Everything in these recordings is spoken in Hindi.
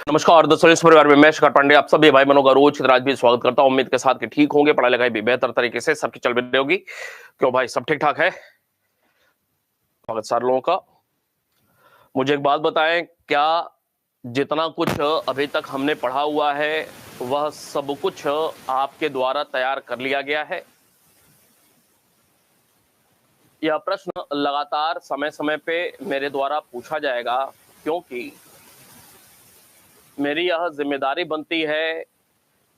नमस्कार दोस्तों, इस परिवार में मैं शेखर पांडे आप सभी भाई बहनों का रोज की तरह आज भी स्वागत करता हूं। उम्मीद के साथ कि ठीक होंगे, पढ़ाई लिखाई भी बेहतर तरीके से सबकी चल रही होगी। क्यों भाई, सब ठीक ठाक है? स्वागत सारे लोगों का। मुझे एक बात बताएं, क्या जितना कुछ अभी तक हमने पढ़ा हुआ है वह सब कुछ आपके द्वारा तैयार कर लिया गया है? यह प्रश्न लगातार समय समय पे मेरे द्वारा पूछा जाएगा, क्योंकि मेरी यह जिम्मेदारी बनती है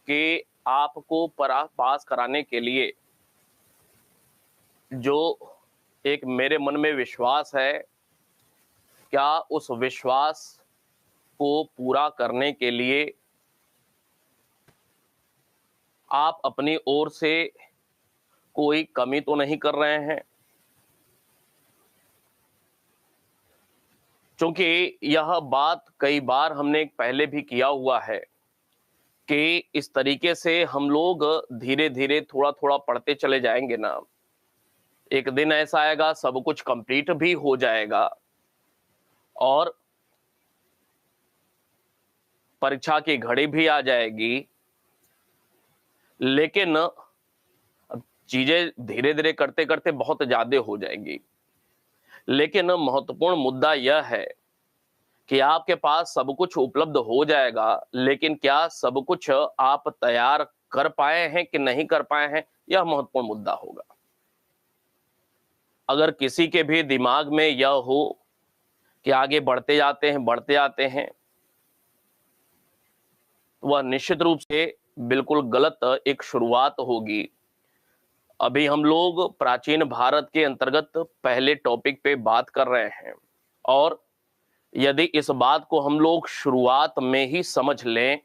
कि आपको पास कराने के लिए जो एक मेरे मन में विश्वास है, क्या उस विश्वास को पूरा करने के लिए आप अपनी ओर से कोई कमी तो नहीं कर रहे हैं? क्योंकि यह बात कई बार हमने पहले भी किया हुआ है कि इस तरीके से हम लोग धीरे धीरे थोड़ा थोड़ा पढ़ते चले जाएंगे ना, एक दिन ऐसा आएगा सब कुछ कंप्लीट भी हो जाएगा और परीक्षा की घड़ी भी आ जाएगी। लेकिन चीजें धीरे धीरे करते करते बहुत ज्यादा हो जाएंगी। लेकिन महत्वपूर्ण मुद्दा यह है कि आपके पास सब कुछ उपलब्ध हो जाएगा, लेकिन क्या सब कुछ आप तैयार कर पाए हैं कि नहीं कर पाए हैं, यह महत्वपूर्ण मुद्दा होगा। अगर किसी के भी दिमाग में यह हो कि आगे बढ़ते जाते हैं, वह निश्चित रूप से बिल्कुल गलत एक शुरुआत होगी। अभी हम लोग प्राचीन भारत के अंतर्गत पहले टॉपिक पे बात कर रहे हैं, और यदि इस बात को हम लोग शुरुआत में ही समझ लें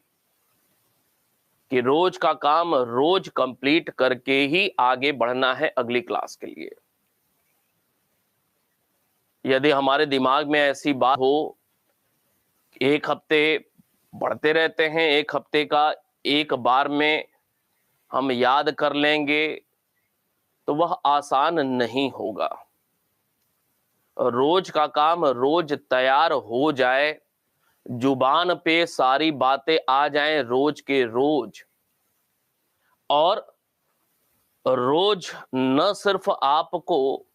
कि रोज का काम रोज कंप्लीट करके ही आगे बढ़ना है अगली क्लास के लिए, यदि हमारे दिमाग में ऐसी बात हो, एक हफ्ते बढ़ते रहते हैं, एक हफ्ते का एक बार में हम याद कर लेंगे, तो वह आसान नहीं होगा। रोज का काम रोज तैयार हो जाए, जुबान पे सारी बातें आ जाएं रोज के रोज, और रोज न सिर्फ आपको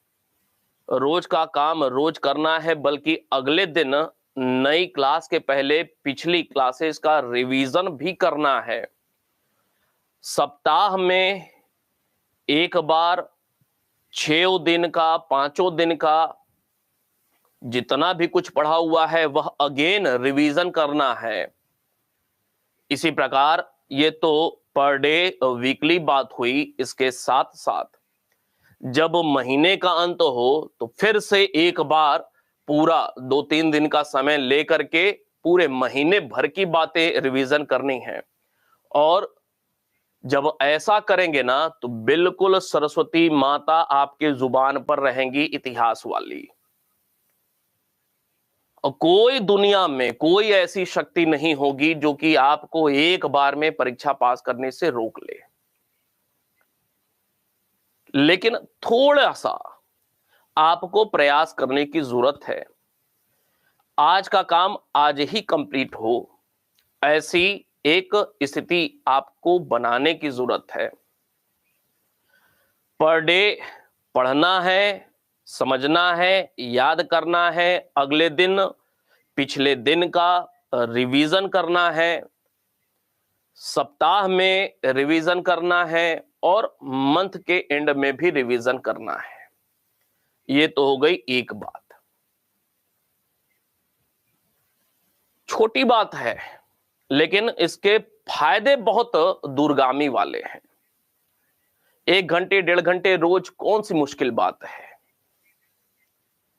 रोज का काम रोज करना है, बल्कि अगले दिन नई क्लास के पहले पिछली क्लासेस का रिवीजन भी करना है। सप्ताह में एक बार 6 दिन का, 5 दिन का जितना भी कुछ पढ़ा हुआ है वह अगेन रिवीजन करना है। इसी प्रकार ये तो पर डे वीकली बात हुई। इसके साथ साथ जब महीने का अंत हो तो फिर से एक बार पूरा 2-3 दिन का समय लेकर के पूरे महीने भर की बातें रिवीजन करनी है। और जब ऐसा करेंगे ना, तो बिल्कुल सरस्वती माता आपके जुबान पर रहेंगी इतिहास वाली, और कोई दुनिया में कोई ऐसी शक्ति नहीं होगी जो कि आपको एक बार में परीक्षा पास करने से रोक ले। लेकिन थोड़ा सा आपको प्रयास करने की जरूरत है। आज का काम आज ही कंप्लीट हो, ऐसी एक स्थिति आपको बनाने की जरूरत है। पर डे पढ़ना है, समझना है, याद करना है, अगले दिन पिछले दिन का रिवीजन करना है, सप्ताह में रिवीजन करना है, और मंथ के एंड में भी रिवीजन करना है। ये तो हो गई एक बात, छोटी बात है, लेकिन इसके फायदे बहुत दूरगामी वाले हैं। 1 घंटे 1.5 घंटे रोज कौन सी मुश्किल बात है?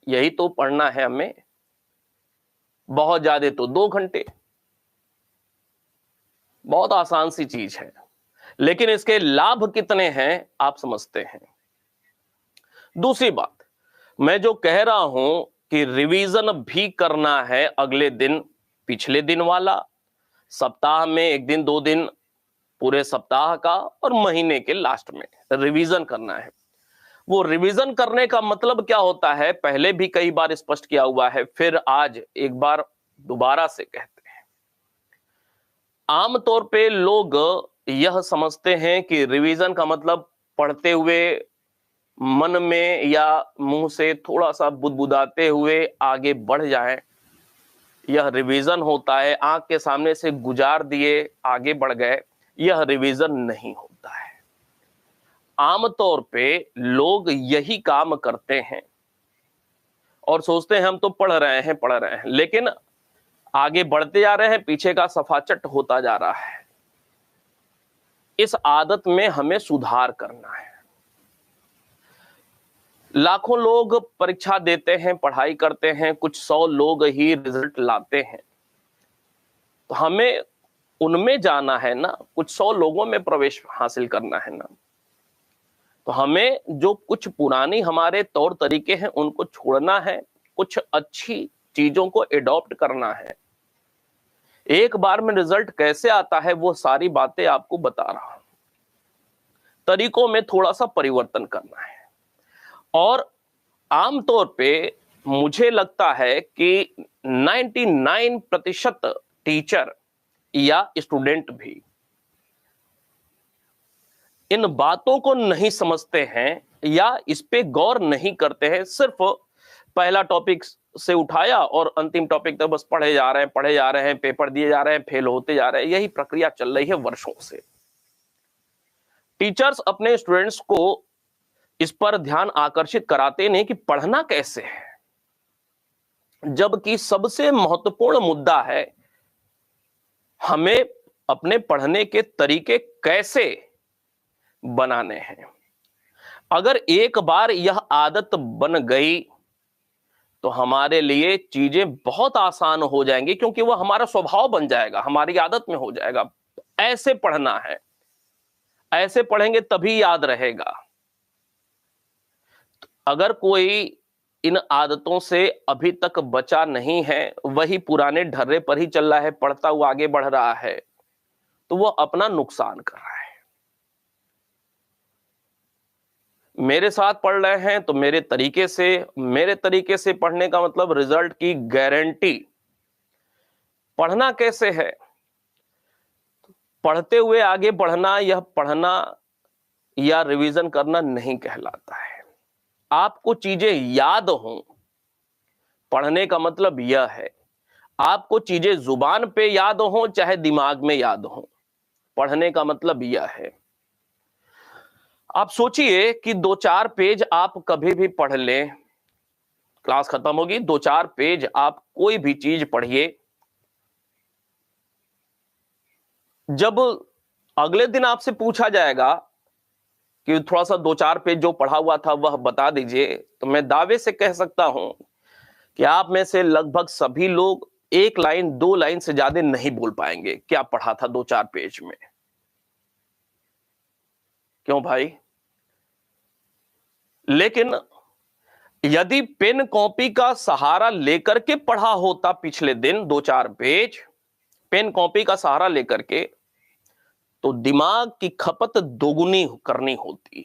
यही तो पढ़ना है हमें। बहुत ज्यादा तो 2 घंटे, बहुत आसान सी चीज है। लेकिन इसके लाभ कितने हैं आप समझते हैं? दूसरी बात, मैं जो कह रहा हूं कि रिवीजन भी करना है अगले दिन पिछले दिन वाला, सप्ताह में 1 दिन 2 दिन पूरे सप्ताह का, और महीने के लास्ट में रिवीजन करना है। वो रिवीजन करने का मतलब क्या होता है, पहले भी कई बार स्पष्ट किया हुआ है, फिर आज एक बार दोबारा से कहते हैं। आमतौर पे लोग यह समझते हैं कि रिवीजन का मतलब पढ़ते हुए मन में या मुंह से थोड़ा सा बुदबुदाते हुए आगे बढ़ जाए, यह रिवीजन होता है। आंख के सामने से गुजार दिए, आगे बढ़ गए, यह रिवीजन नहीं होता है। आमतौर पे लोग यही काम करते हैं और सोचते हैं हम तो पढ़ रहे हैं, लेकिन आगे बढ़ते जा रहे हैं, पीछे का सफाचट होता जा रहा है। इस आदत में हमें सुधार करना है। लाखों लोग परीक्षा देते हैं, पढ़ाई करते हैं, कुछ 100 लोग ही रिजल्ट लाते हैं। तो हमें उनमें जाना है ना, कुछ 100 लोगों में प्रवेश हासिल करना है ना। तो हमें जो कुछ पुरानी हमारे तौर तरीके हैं उनको छोड़ना है, कुछ अच्छी चीजों को एडॉप्ट करना है। एक बार में रिजल्ट कैसे आता है वो सारी बातें आपको बता रहा हूं। तरीकों में थोड़ा सा परिवर्तन करना है। और आमतौर पे मुझे लगता है कि 99% टीचर या स्टूडेंट भी इन बातों को नहीं समझते हैं या इस पे गौर नहीं करते हैं। सिर्फ पहला टॉपिक से उठाया और अंतिम टॉपिक तक बस पढ़े जा रहे हैं, पेपर दिए जा रहे हैं, फेल होते जा रहे हैं। यही प्रक्रिया चल रही है वर्षों से। टीचर्स अपने स्टूडेंट्स को इस पर ध्यान आकर्षित कराते नहीं कि पढ़ना कैसे है, जबकि सबसे महत्वपूर्ण मुद्दा है हमें अपने पढ़ने के तरीके कैसे बनाने हैं। अगर एक बार यह आदत बन गई तो हमारे लिए चीजें बहुत आसान हो जाएंगी, क्योंकि वह हमारा स्वभाव बन जाएगा, हमारी आदत में हो जाएगा। ऐसे पढ़ना है, ऐसे पढ़ेंगे तभी याद रहेगा। अगर कोई इन आदतों से अभी तक बचा नहीं है, वही पुराने ढर्रे पर ही चल रहा है, पढ़ता हुआ आगे बढ़ रहा है, तो वह अपना नुकसान कर रहा है। मेरे साथ पढ़ रहे हैं तो मेरे तरीके से पढ़ने का मतलब रिजल्ट की गारंटी। पढ़ना कैसे है? पढ़ते हुए आगे बढ़ना, यह पढ़ना या रिवीजन करना नहीं कहलाता है। आपको चीजें याद हों, पढ़ने का मतलब यह है। आपको चीजें जुबान पे याद हों चाहे दिमाग में याद हों, पढ़ने का मतलब यह है। आप सोचिए कि 2-4 पेज आप कभी भी पढ़ लें, क्लास खत्म होगी, 2-4 पेज आप कोई भी चीज पढ़िए, जब अगले दिन आपसे पूछा जाएगा कि थोड़ा सा 2-4 पेज जो पढ़ा हुआ था वह बता दीजिए, तो मैं दावे से कह सकता हूं कि आप में से लगभग सभी लोग 1 लाइन 2 लाइन से ज्यादा नहीं बोल पाएंगे क्या पढ़ा था 2-4 पेज में। क्यों भाई? लेकिन यदि पेन कॉपी का सहारा लेकर के पढ़ा होता पिछले दिन 2-4 पेज, पेन कॉपी का सहारा लेकर के, तो दिमाग की खपत दोगुनी करनी होती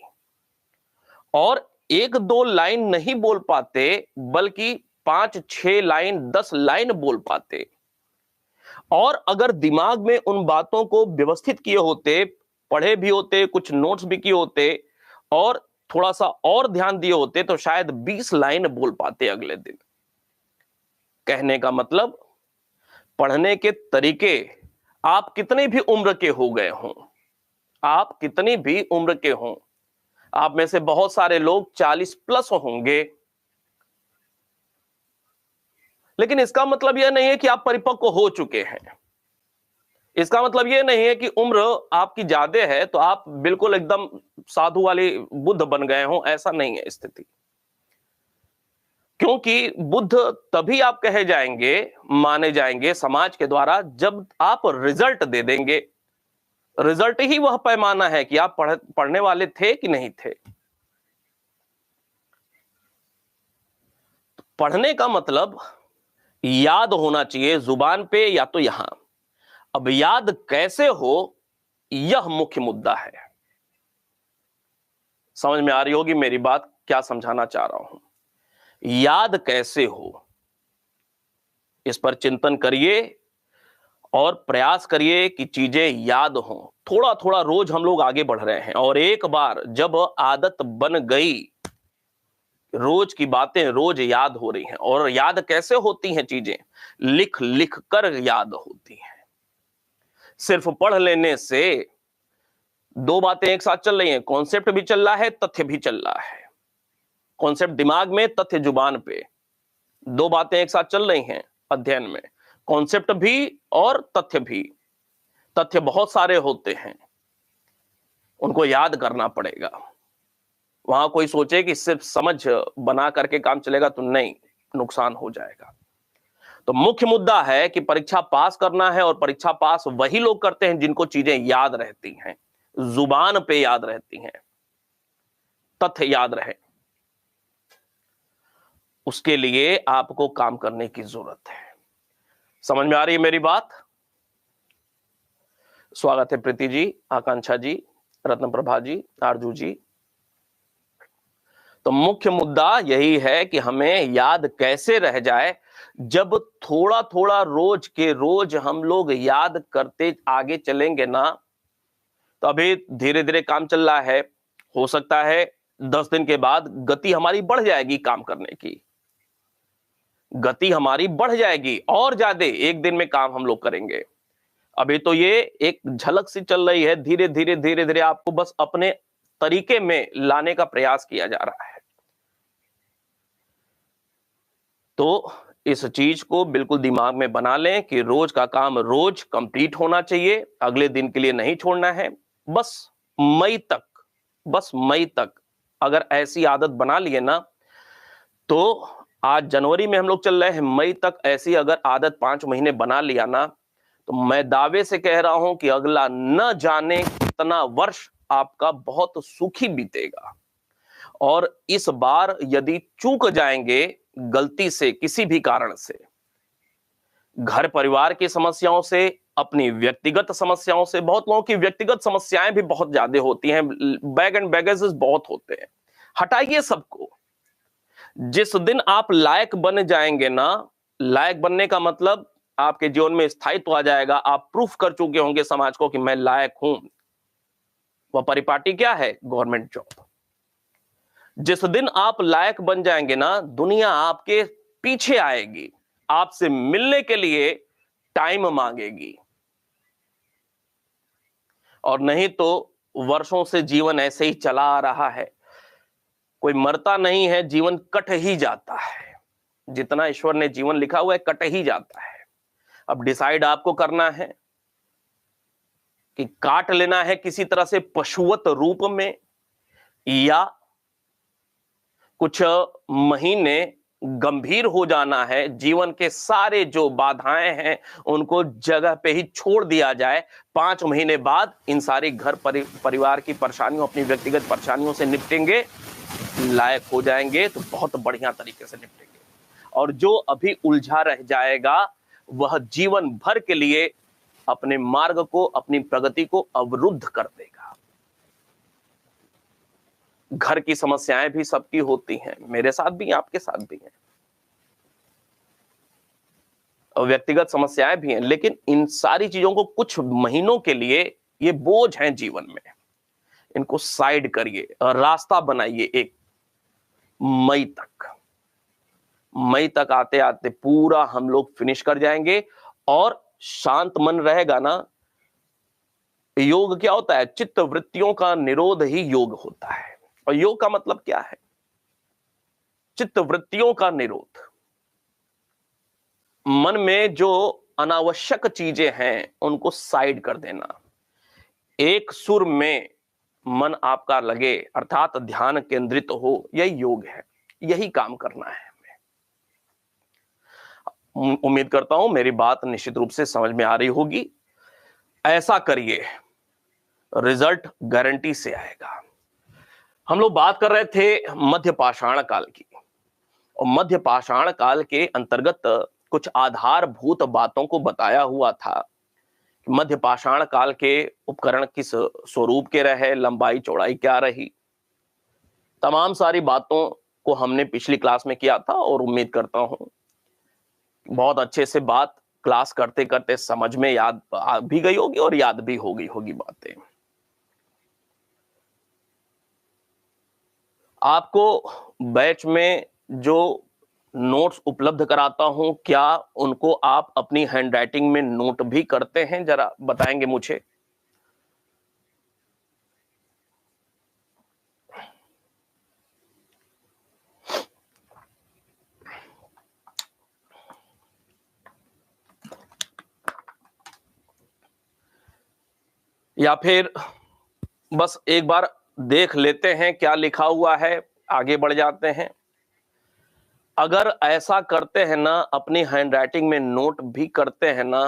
और 1-2 लाइन नहीं बोल पाते, बल्कि 5-6 लाइन 10 लाइन बोल पाते। और अगर दिमाग में उन बातों को व्यवस्थित किए होते, पढ़े भी होते, कुछ नोट्स भी किए होते और थोड़ा सा और ध्यान दिए होते, तो शायद 20 लाइन बोल पाते अगले दिन। कहने का मतलब पढ़ने के तरीके, आप कितनी भी उम्र के हो गए हों, आप कितनी भी उम्र के हों, आप में से बहुत सारे लोग 40+ होंगे, लेकिन इसका मतलब यह नहीं है कि आप परिपक्व हो चुके हैं। इसका मतलब यह नहीं है कि उम्र आपकी ज्यादा है तो आप बिल्कुल एकदम साधु वाले बुद्ध बन गए हों, ऐसा नहीं है स्थिति। क्योंकि बुद्ध तभी आप कहे जाएंगे, माने जाएंगे समाज के द्वारा, जब आप रिजल्ट दे देंगे। रिजल्ट ही वह पैमाना है कि आप पढ़ने वाले थे कि नहीं थे। पढ़ने का मतलब याद होना चाहिए जुबान पे या तो यहां। अब याद कैसे हो, यह मुख्य मुद्दा है। समझ में आ रही होगी मेरी बात, क्या समझाना चाह रहा हूं। याद कैसे हो, इस पर चिंतन करिए और प्रयास करिए कि चीजें याद हों। थोड़ा थोड़ा रोज हम लोग आगे बढ़ रहे हैं, और एक बार जब आदत बन गई, रोज की बातें रोज याद हो रही हैं। और याद कैसे होती हैं चीजें? लिख लिख कर याद होती हैं। सिर्फ पढ़ लेने से दो बातें एक साथ चल रही हैं, कॉन्सेप्ट भी चल रहा है, तथ्य भी चल रहा है। कॉन्सेप्ट दिमाग में, तथ्य जुबान पे, दो बातें एक साथ चल रही हैं अध्ययन में, कॉन्सेप्ट भी और तथ्य भी। तथ्य बहुत सारे होते हैं, उनको याद करना पड़ेगा। वहां कोई सोचे कि सिर्फ समझ बना करके काम चलेगा, तो नहीं, नुकसान हो जाएगा। तो मुख्य मुद्दा है कि परीक्षा पास करना है, और परीक्षा पास वही लोग करते हैं जिनको चीजें याद रहती हैं, जुबान पे याद रहती हैं, तथ्य याद रहे। उसके लिए आपको काम करने की जरूरत है। समझ में आ रही है मेरी बात? स्वागत है प्रीति जी, आकांक्षा जी, रत्न प्रभा जी, आरजू जी। तो मुख्य मुद्दा यही है कि हमें याद कैसे रह जाए। जब थोड़ा थोड़ा रोज के रोज हम लोग याद करते आगे चलेंगे ना, तो अभी धीरे धीरे काम चल रहा है, हो सकता है 10 दिन के बाद गति हमारी बढ़ जाएगी, काम करने की गति हमारी बढ़ जाएगी, और ज्यादा एक दिन में काम हम लोग करेंगे। अभी तो ये एक झलक सी चल रही है, धीरे धीरे धीरे धीरे आपको बस अपने तरीके में लाने का प्रयास किया जा रहा है। तो इस चीज को बिल्कुल दिमाग में बना लें कि रोज का काम रोज कंप्लीट होना चाहिए, अगले दिन के लिए नहीं छोड़ना है। बस मई तक, बस मई तक अगर ऐसी आदत बना लिए ना, तो आज जनवरी में हम लोग चल रहे हैं, मई तक ऐसी अगर आदत 5 महीने बना लिया ना, तो मैं दावे से कह रहा हूं कि अगला न जाने कितना वर्ष आपका बहुत सुखी बीतेगा। और इस बार यदि चूक जाएंगे गलती से, किसी भी कारण से, घर परिवार की समस्याओं से, अपनी व्यक्तिगत समस्याओं से, बहुत लोगों की व्यक्तिगत समस्याएं भी बहुत ज्यादा होती हैं, बैग एंड बैगेजेस बहुत होते हैं, हटाइए सबको। जिस दिन आप लायक बन जाएंगे ना, लायक बनने का मतलब आपके जीवन में स्थायित्व आ जाएगा, आप प्रूफ कर चुके होंगे समाज को कि मैं लायक हूं। वह परिपाटी क्या है? Government job. जिस दिन आप लायक बन जाएंगे ना, दुनिया आपके पीछे आएगी, आपसे मिलने के लिए टाइम मांगेगी। और नहीं तो वर्षों से जीवन ऐसे ही चला आ रहा है, कोई मरता नहीं है, जीवन कट ही जाता है। जितना ईश्वर ने जीवन लिखा हुआ है, कट ही जाता है। अब डिसाइड आपको करना है कि काट लेना है किसी तरह से पशुवत रूप में, या कुछ महीने गंभीर हो जाना है, जीवन के सारे जो बाधाएं हैं उनको जगह पे ही छोड़ दिया जाए। 5 महीने बाद इन सारी घर परिवार की परेशानियों, अपनी व्यक्तिगत परेशानियों से निपटेंगे, लायक हो जाएंगे तो बहुत बढ़िया तरीके से निपटेंगे। और जो अभी उलझा रह जाएगा, वह जीवन भर के लिए अपने मार्ग को, अपनी प्रगति को अवरुद्ध कर देगा। घर की समस्याएं भी सबकी होती हैं, मेरे साथ भी, आपके साथ भी हैं, और व्यक्तिगत समस्याएं भी हैं, लेकिन इन सारी चीजों को कुछ महीनों के लिए, ये बोझ हैं जीवन में, इनको साइड करिए और रास्ता बनाइए। एक मई तक आते आते पूरा हम लोग फिनिश कर जाएंगे। और शांत मन रहेगा ना, योग क्या होता है? चित्त वृत्तियों का निरोध ही योग होता है। और योग का मतलब क्या है? चित्त वृत्तियों का निरोध। मन में जो अनावश्यक चीजें हैं उनको साइड कर देना, एक सुर में मन आपका लगे, अर्थात ध्यान केंद्रित हो, यही योग है, यही काम करना है हमें। उम्मीद करता हूं मेरी बात निश्चित रूप से समझ में आ रही होगी। ऐसा करिए, रिजल्ट गारंटी से आएगा। हम लोग बात कर रहे थे मध्य पाषाण काल की, और मध्य पाषाण काल के अंतर्गत कुछ आधारभूत बातों को बताया हुआ था। मध्य पाषाण काल के उपकरण किस स्वरूप के रहे, लंबाई चौड़ाई क्या रही, तमाम सारी बातों को हमने पिछली क्लास में किया था, और उम्मीद करता हूं बहुत अच्छे से बात क्लास करते करते समझ में याद आ भी गई होगी और याद भी होगी बातें। आपको बैच में जो नोट्स उपलब्ध कराता हूं, क्या उनको आप अपनी हैंडराइटिंग में नोट भी करते हैं? जरा बताएंगे मुझे। या फिर बस एक बार देख लेते हैं क्या लिखा हुआ है, आगे बढ़ जाते हैं? अगर ऐसा करते हैं ना, अपनी हैंडराइटिंग में नोट भी करते हैं ना,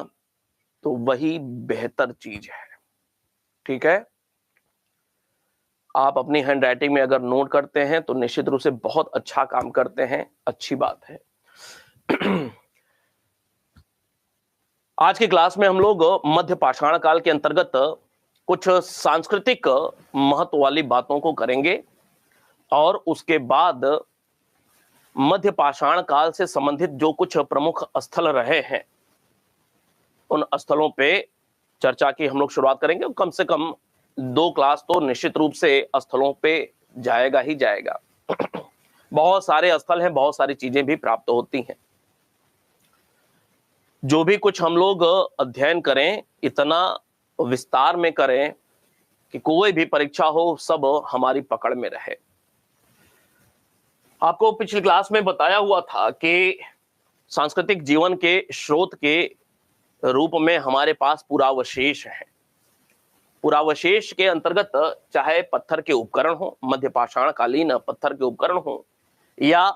तो वही बेहतर चीज है। ठीक है, आप अपनी हैंडराइटिंग में अगर नोट करते हैं तो निश्चित रूप से बहुत अच्छा काम करते हैं, अच्छी बात है। आज की क्लास में हम लोग मध्य पाषाण काल के अंतर्गत कुछ सांस्कृतिक महत्व वाली बातों को करेंगे और उसके बाद मध्य पाषाण काल से संबंधित जो कुछ प्रमुख स्थल रहे हैं उन स्थलों पे चर्चा की हम लोग शुरुआत करेंगे। कम से कम 2 क्लास तो निश्चित रूप से स्थलों पे जाएगा ही जाएगा। बहुत सारे स्थल हैं, बहुत सारी चीजें भी प्राप्त होती हैं। जो भी कुछ हम लोग अध्ययन करें, इतना विस्तार में करें कि कोई भी परीक्षा हो सब हमारी पकड़ में रहे। आपको पिछली क्लास में बताया हुआ था कि सांस्कृतिक जीवन के स्रोत के रूप में हमारे पास पुरावशेष है। पुरावशेष के अंतर्गत चाहे पत्थर के उपकरण हो, मध्य पाषाण कालीन पत्थर के उपकरण हो, या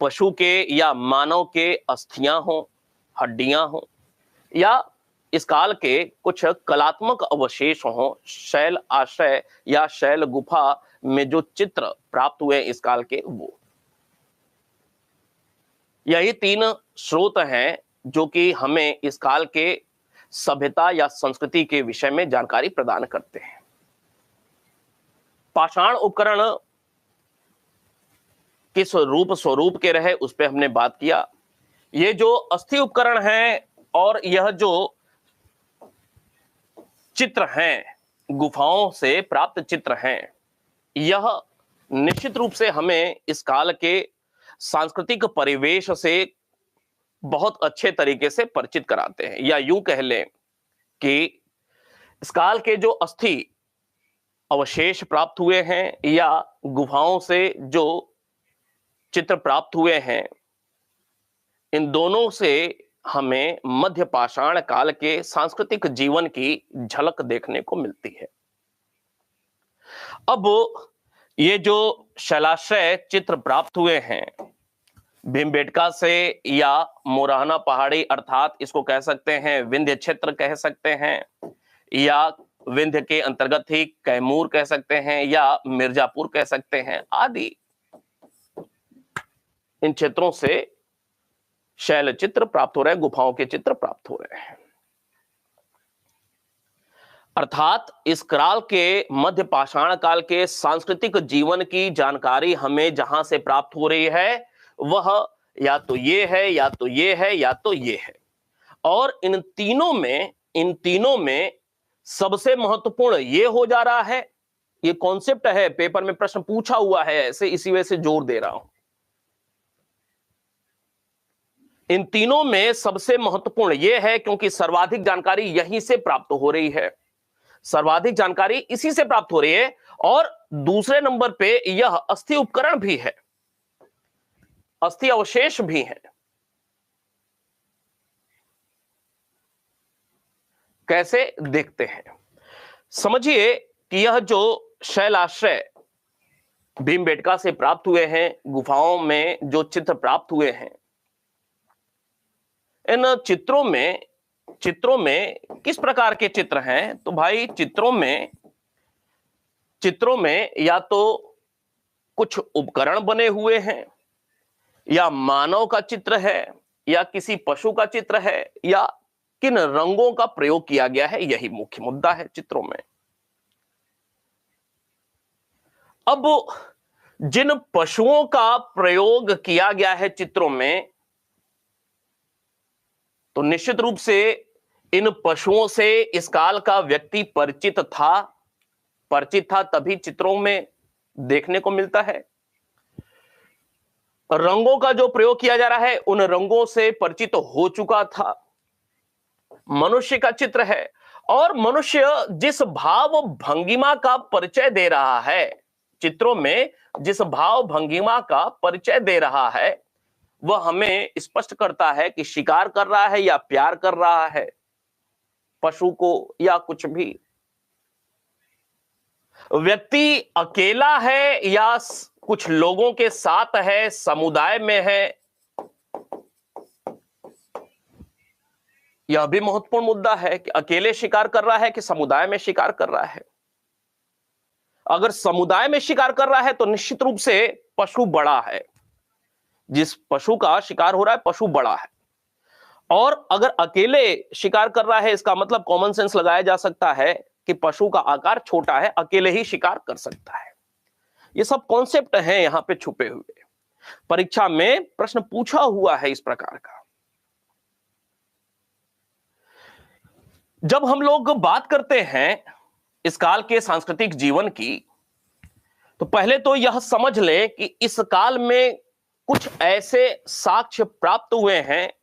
पशु के या मानव के अस्थियां हो, हड्डियां हो, या इस काल के कुछ कलात्मक अवशेष हो, शैल आश्रय या शैल गुफा में जो चित्र प्राप्त हुए इस काल के, वो यही 3 स्रोत हैं जो कि हमें इस काल के सभ्यता या संस्कृति के विषय में जानकारी प्रदान करते हैं। पाषाण उपकरण किस रूप स्वरूप के रहे उस पर हमने बात किया। ये जो अस्थि उपकरण हैं और यह जो चित्र हैं, गुफाओं से प्राप्त चित्र हैं, यह निश्चित रूप से हमें इस काल के सांस्कृतिक परिवेश से बहुत अच्छे तरीके से परिचित कराते हैं। या यूं कह लें कि इस काल के जो अस्थि अवशेष प्राप्त हुए हैं या गुफाओं से जो चित्र प्राप्त हुए हैं, इन दोनों से हमें मध्य पाषाण काल के सांस्कृतिक जीवन की झलक देखने को मिलती है। अब ये जो शैलाश्रय चित्र प्राप्त हुए हैं भीमबेटका से या मोरहना पहाड़ी, अर्थात इसको कह सकते हैं विंध्य क्षेत्र कह सकते हैं, या विंध्य के अंतर्गत ही कैमूर कह सकते हैं, या मिर्जापुर कह सकते हैं, आदि इन क्षेत्रों से शैल चित्र प्राप्त हो रहे हैं, गुफाओं के चित्र प्राप्त हो रहे हैं। अर्थात इस काल के मध्य पाषाण काल के सांस्कृतिक जीवन की जानकारी हमें जहां से प्राप्त हो रही है वह या तो ये है, या तो ये है, या तो ये है। और इन तीनों में सबसे महत्वपूर्ण ये हो जा रहा है, ये कॉन्सेप्ट है, पेपर में प्रश्न पूछा हुआ है ऐसे, इसी वजह से जोर दे रहा हूं। इन तीनों में सबसे महत्वपूर्ण यह है क्योंकि सर्वाधिक जानकारी यहीं से प्राप्त हो रही है, सर्वाधिक जानकारी इसी से प्राप्त हो रही है। और दूसरे नंबर पे यह अस्थि उपकरण भी है, अस्थि अवशेष भी हैं। कैसे देखते हैं, समझिए कि यह जो शैलाश्रय भीमबेटका से प्राप्त हुए हैं, गुफाओं में जो चित्र प्राप्त हुए हैं, इन चित्रों में किस प्रकार के चित्र हैं? तो भाई चित्रों में या तो कुछ उपकरण बने हुए हैं, या मानव का चित्र है, या किसी पशु का चित्र है, या किन रंगों का प्रयोग किया गया है, यही मुख्य मुद्दा है चित्रों में। अब जिन पशुओं का प्रयोग किया गया है चित्रों में, तो निश्चित रूप से इन पशुओं से इस काल का व्यक्ति परिचित था तभी चित्रों में देखने को मिलता है। रंगों का जो प्रयोग किया जा रहा है उन रंगों से परिचित हो चुका था। मनुष्य का चित्र है और मनुष्य जिस भाव भंगिमा का परिचय दे रहा है, चित्रों में जिस भाव भंगिमा का परिचय दे रहा है, वह हमें स्पष्ट करता है कि शिकार कर रहा है या प्यार कर रहा है पशु को या कुछ भी। व्यक्ति अकेला है या कुछ लोगों के साथ है, समुदाय में है, यह भी महत्वपूर्ण मुद्दा है कि अकेले शिकार कर रहा है कि समुदाय में शिकार कर रहा है। अगर समुदाय में शिकार कर रहा है तो निश्चित रूप से पशु बड़ा है, जिस पशु का शिकार हो रहा है पशु बड़ा है। और अगर अकेले शिकार कर रहा है, इसका मतलब कॉमन सेंस लगाया जा सकता है कि पशु का आकार छोटा है, अकेले ही शिकार कर सकता है। ये सब कॉन्सेप्ट हैं यहां पे छुपे हुए। परीक्षा में प्रश्न पूछा हुआ है इस प्रकार का। जब हम लोग बात करते हैं इस काल के सांस्कृतिक जीवन की, तो पहले तो यह समझ लें कि इस काल में कुछ ऐसे साक्ष्य प्राप्त हुए हैं,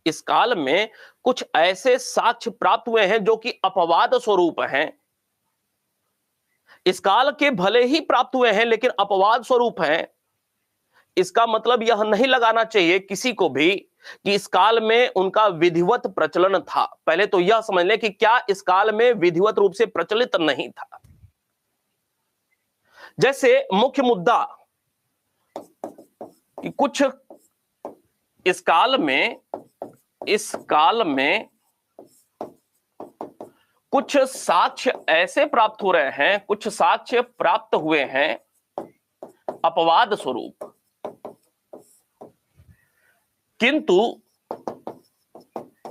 इस काल में कुछ ऐसे साक्ष्य प्राप्त हुए हैं जो कि अपवाद स्वरूप हैं। इस काल के भले ही प्राप्त हुए हैं लेकिन अपवाद स्वरूप हैं। इसका मतलब यह नहीं लगाना चाहिए किसी को भी कि इस काल में उनका विधिवत प्रचलन था। पहले तो यह समझ लें कि क्या इस काल में विधिवत रूप से प्रचलित नहीं था। जैसे मुख्य मुद्दा कि कुछ इस काल में कुछ साक्ष्य ऐसे प्राप्त हो रहे हैं, कुछ साक्ष्य प्राप्त हुए हैं अपवाद स्वरूप, किंतु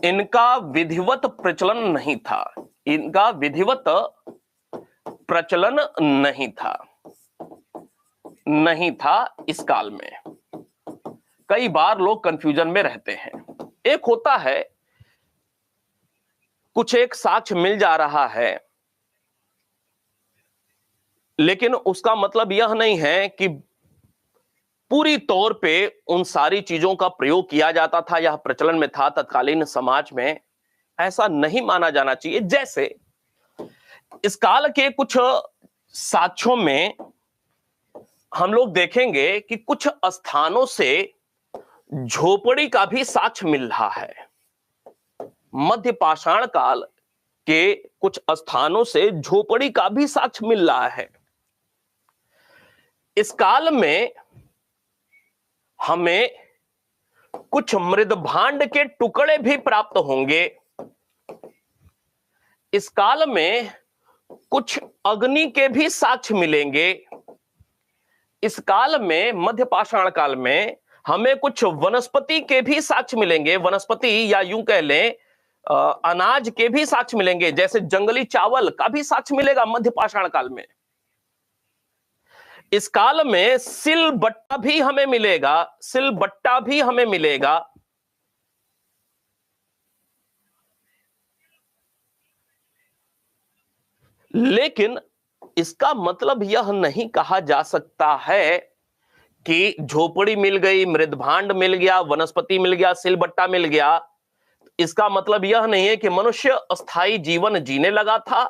इनका विधिवत प्रचलन नहीं था। इनका विधिवत प्रचलन नहीं था इस काल में। कई बार लोग कंफ्यूजन में रहते हैं। एक होता है कुछ एक साक्ष्य मिल जा रहा है, लेकिन उसका मतलब यह नहीं है कि पूरी तौर पे उन सारी चीजों का प्रयोग किया जाता था या प्रचलन में था तत्कालीन समाज में। ऐसा नहीं माना जाना चाहिए। जैसे इस काल के कुछ साक्ष्यों में हम लोग देखेंगे कि कुछ स्थानों से झोपड़ी का भी साक्ष्य मिल रहा है। मध्य पाषाण काल के कुछ स्थानों से झोपड़ी का भी साक्ष्य मिल रहा है। इस काल में हमें कुछ मृदभांड के टुकड़े भी प्राप्त होंगे। इस काल में कुछ अग्नि के भी साक्ष्य मिलेंगे। इस काल में मध्य पाषाण काल में हमें कुछ वनस्पति के भी साक्ष्य मिलेंगे। वनस्पति या यूं कह लें अनाज के भी साक्ष्य मिलेंगे। जैसे जंगली चावल का भी साक्ष्य मिलेगा मध्य पाषाण काल में। इस काल में सिलबट्टा भी हमें मिलेगा। लेकिन इसका मतलब यह नहीं कहा जा सकता है कि झोपड़ी मिल गई, मृदभांड मिल गया, वनस्पति मिल गया, सिलबट्टा मिल गया, इसका मतलब यह नहीं है कि मनुष्य अस्थायी जीवन जीने लगा था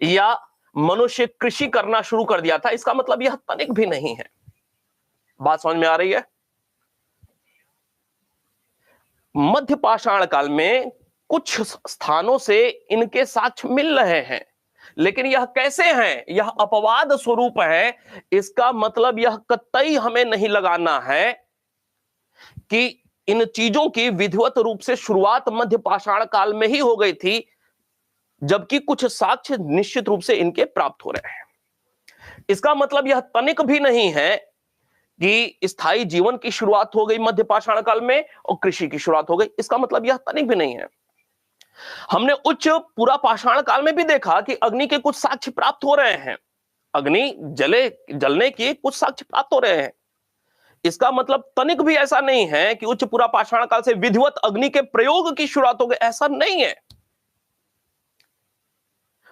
या मनुष्य कृषि करना शुरू कर दिया था। इसका मतलब यह तनिक भी नहीं है। बात समझ में आ रही है? मध्य पाषाण काल में कुछ स्थानों से इनके साक्ष्य मिल रहे हैं, लेकिन यह कैसे हैं? यह अपवाद स्वरूप है। इसका मतलब यह कतई हमें नहीं लगाना है कि इन चीजों की विधिवत रूप से शुरुआत मध्य पाषाण काल में ही हो गई थी, जबकि कुछ साक्ष्य निश्चित रूप से इनके प्राप्त हो रहे हैं। इसका मतलब यह तनिक भी नहीं है कि स्थायी जीवन की शुरुआत हो गई मध्य पाषाण काल में और कृषि की शुरुआत हो गई। इसका मतलब यह तनिक भी नहीं है। हमने उच्च पुरा पाषाण काल में भी देखा कि अग्नि के कुछ साक्ष्य प्राप्त हो रहे हैं। अग्नि जलने के कुछ साक्ष्य प्राप्त हो रहे हैं। इसका मतलब तनिक भी ऐसा नहीं है कि उच्च पुरा पाषाण काल से विधिवत अग्नि के प्रयोग की शुरुआत हो गई, ऐसा नहीं है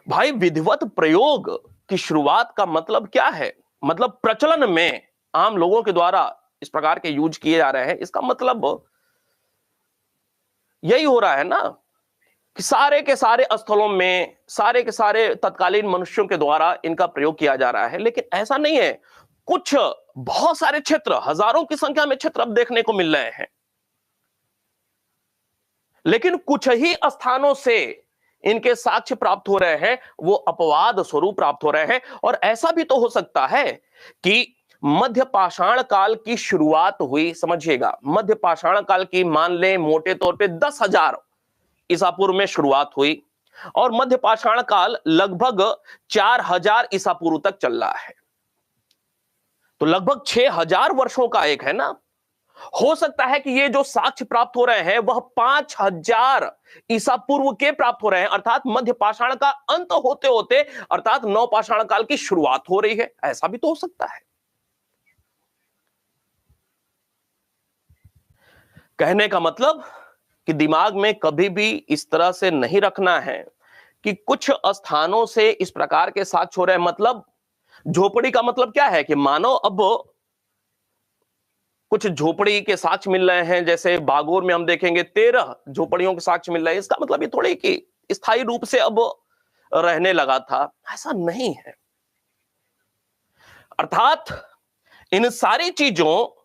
भाई। विधिवत प्रयोग की शुरुआत का मतलब क्या है? मतलब प्रचलन में आम लोगों के द्वारा इस प्रकार के यूज किए जा रहे हैं, इसका मतलब यही हो रहा है ना कि सारे के सारे स्थलों में सारे के सारे तत्कालीन मनुष्यों के द्वारा इनका प्रयोग किया जा रहा है। लेकिन ऐसा नहीं है, कुछ बहुत सारे क्षेत्र, हजारों की संख्या में क्षेत्र अब देखने को मिल रहे हैं, लेकिन कुछ ही स्थानों से इनके साक्ष्य प्राप्त हो रहे हैं, वो अपवाद स्वरूप प्राप्त हो रहे हैं। और ऐसा भी तो हो सकता है कि मध्य पाषाण काल की शुरुआत हुई, समझिएगा, मध्य पाषाण काल की मान ले मोटे तौर पे 10,000 ईसा पूर्व में शुरुआत हुई और मध्य पाषाण काल लगभग 4,000 ईसा पूर्व तक चल रहा है, तो लगभग 6,000 वर्षों का एक है ना। हो सकता है कि ये जो साक्ष्य प्राप्त हो रहे हैं वह 5,000 ईसा पूर्व के प्राप्त हो रहे हैं, अर्थात मध्य पाषाण का अंत होते होते अर्थात नव पाषाण काल की शुरुआत हो रही है, ऐसा भी तो हो सकता है। कहने का मतलब कि दिमाग में कभी भी इस तरह से नहीं रखना है कि कुछ स्थानों से इस प्रकार के साक्ष्य हो रहे हैं। मतलब झोपड़ी का मतलब क्या है कि मानो अब कुछ झोपड़ी के साक्ष्य मिल रहे हैं, जैसे बागोर में हम देखेंगे 13 झोपड़ियों के साक्ष्य मिल रहे हैं, इसका मतलब ये थोड़ी कि स्थायी रूप से अब रहने लगा था, ऐसा नहीं है। अर्थात इन सारी चीजों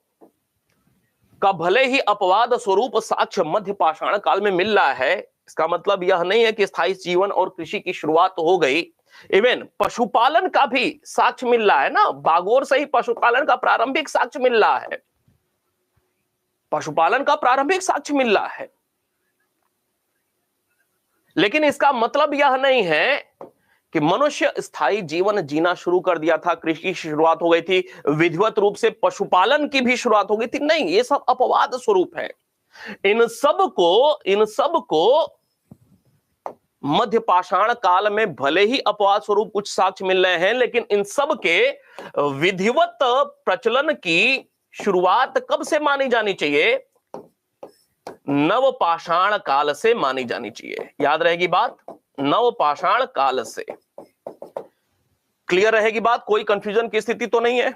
का भले ही अपवाद स्वरूप साक्ष्य मध्य पाषाण काल में मिल रहा है, इसका मतलब यह नहीं है कि स्थायी जीवन और कृषि की शुरुआत हो गई। इवन पशुपालन का भी साक्ष्य मिल रहा है ना, बागोर से ही पशुपालन का प्रारंभिक साक्ष्य मिल रहा है, पशुपालन का प्रारंभिक साक्ष्य मिल रहा है। लेकिन इसका मतलब यह नहीं है कि मनुष्य स्थायी जीवन जीना शुरू कर दिया था, कृषि की शुरुआत हो गई थी, विधिवत रूप से पशुपालन की भी शुरुआत हो गई थी, नहीं, ये सब अपवाद स्वरूप है। इन सब को मध्य पाषाण काल में भले ही अपवाद स्वरूप कुछ साक्ष्य मिल रहे हैं, लेकिन इन सब के विधिवत प्रचलन की शुरुआत कब से मानी जानी चाहिए? नव पाषाण काल से मानी जानी चाहिए। याद रहेगी बात, नव पाषाण काल से। क्लियर रहेगी बात, कोई कंफ्यूजन की स्थिति तो नहीं है।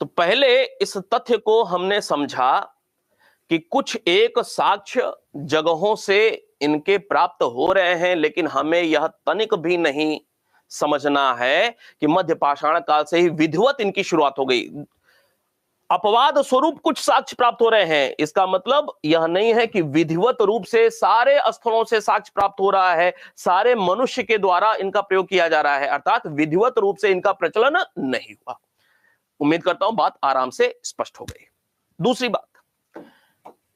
तो पहले इस तथ्य को हमने समझा कि कुछ एक साक्ष्य जगहों से इनके प्राप्त हो रहे हैं, लेकिन हमें यह तनिक भी नहीं समझना है कि मध्य पाषाण काल से ही विधिवत इनकी शुरुआत हो गई। अपवाद स्वरूप कुछ साक्ष्य प्राप्त हो रहे हैं, इसका मतलब यह नहीं है कि विधिवत रूप से सारे स्थलों से साक्ष्य प्राप्त हो रहा है, सारे मनुष्य के द्वारा इनका प्रयोग किया जा रहा है, अर्थात विधिवत रूप से इनका प्रचलन नहीं हुआ। उम्मीद करता हूं बात आराम से स्पष्ट हो गई। दूसरी बात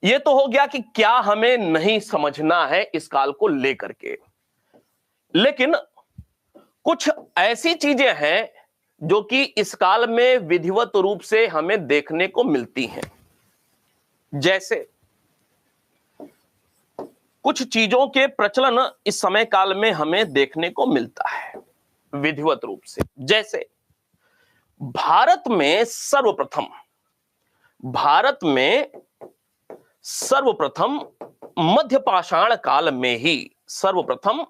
यह तो हो गया कि क्या हमें नहीं समझना है इस काल को लेकर के, लेकिन कुछ ऐसी चीजें हैं जो कि इस काल में विधिवत रूप से हमें देखने को मिलती हैं। जैसे कुछ चीजों के प्रचलन इस समय काल में हमें देखने को मिलता है विधिवत रूप से। जैसे भारत में सर्वप्रथम मध्य पाषाण काल में ही, सर्वप्रथम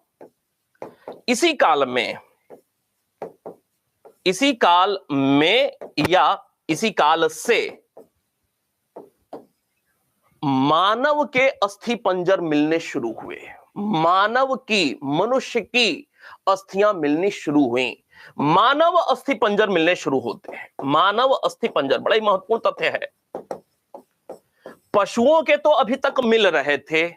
इसी काल में या इसी काल से मानव के अस्थि पंजर मिलने शुरू हुए। मनुष्य की अस्थियां मिलनी शुरू हुई। मानव अस्थि पंजर मिलने शुरू होते हैं। मानव अस्थि पंजर बड़ा ही महत्वपूर्ण तथ्य है। पशुओं के तो अभी तक मिल रहे थे,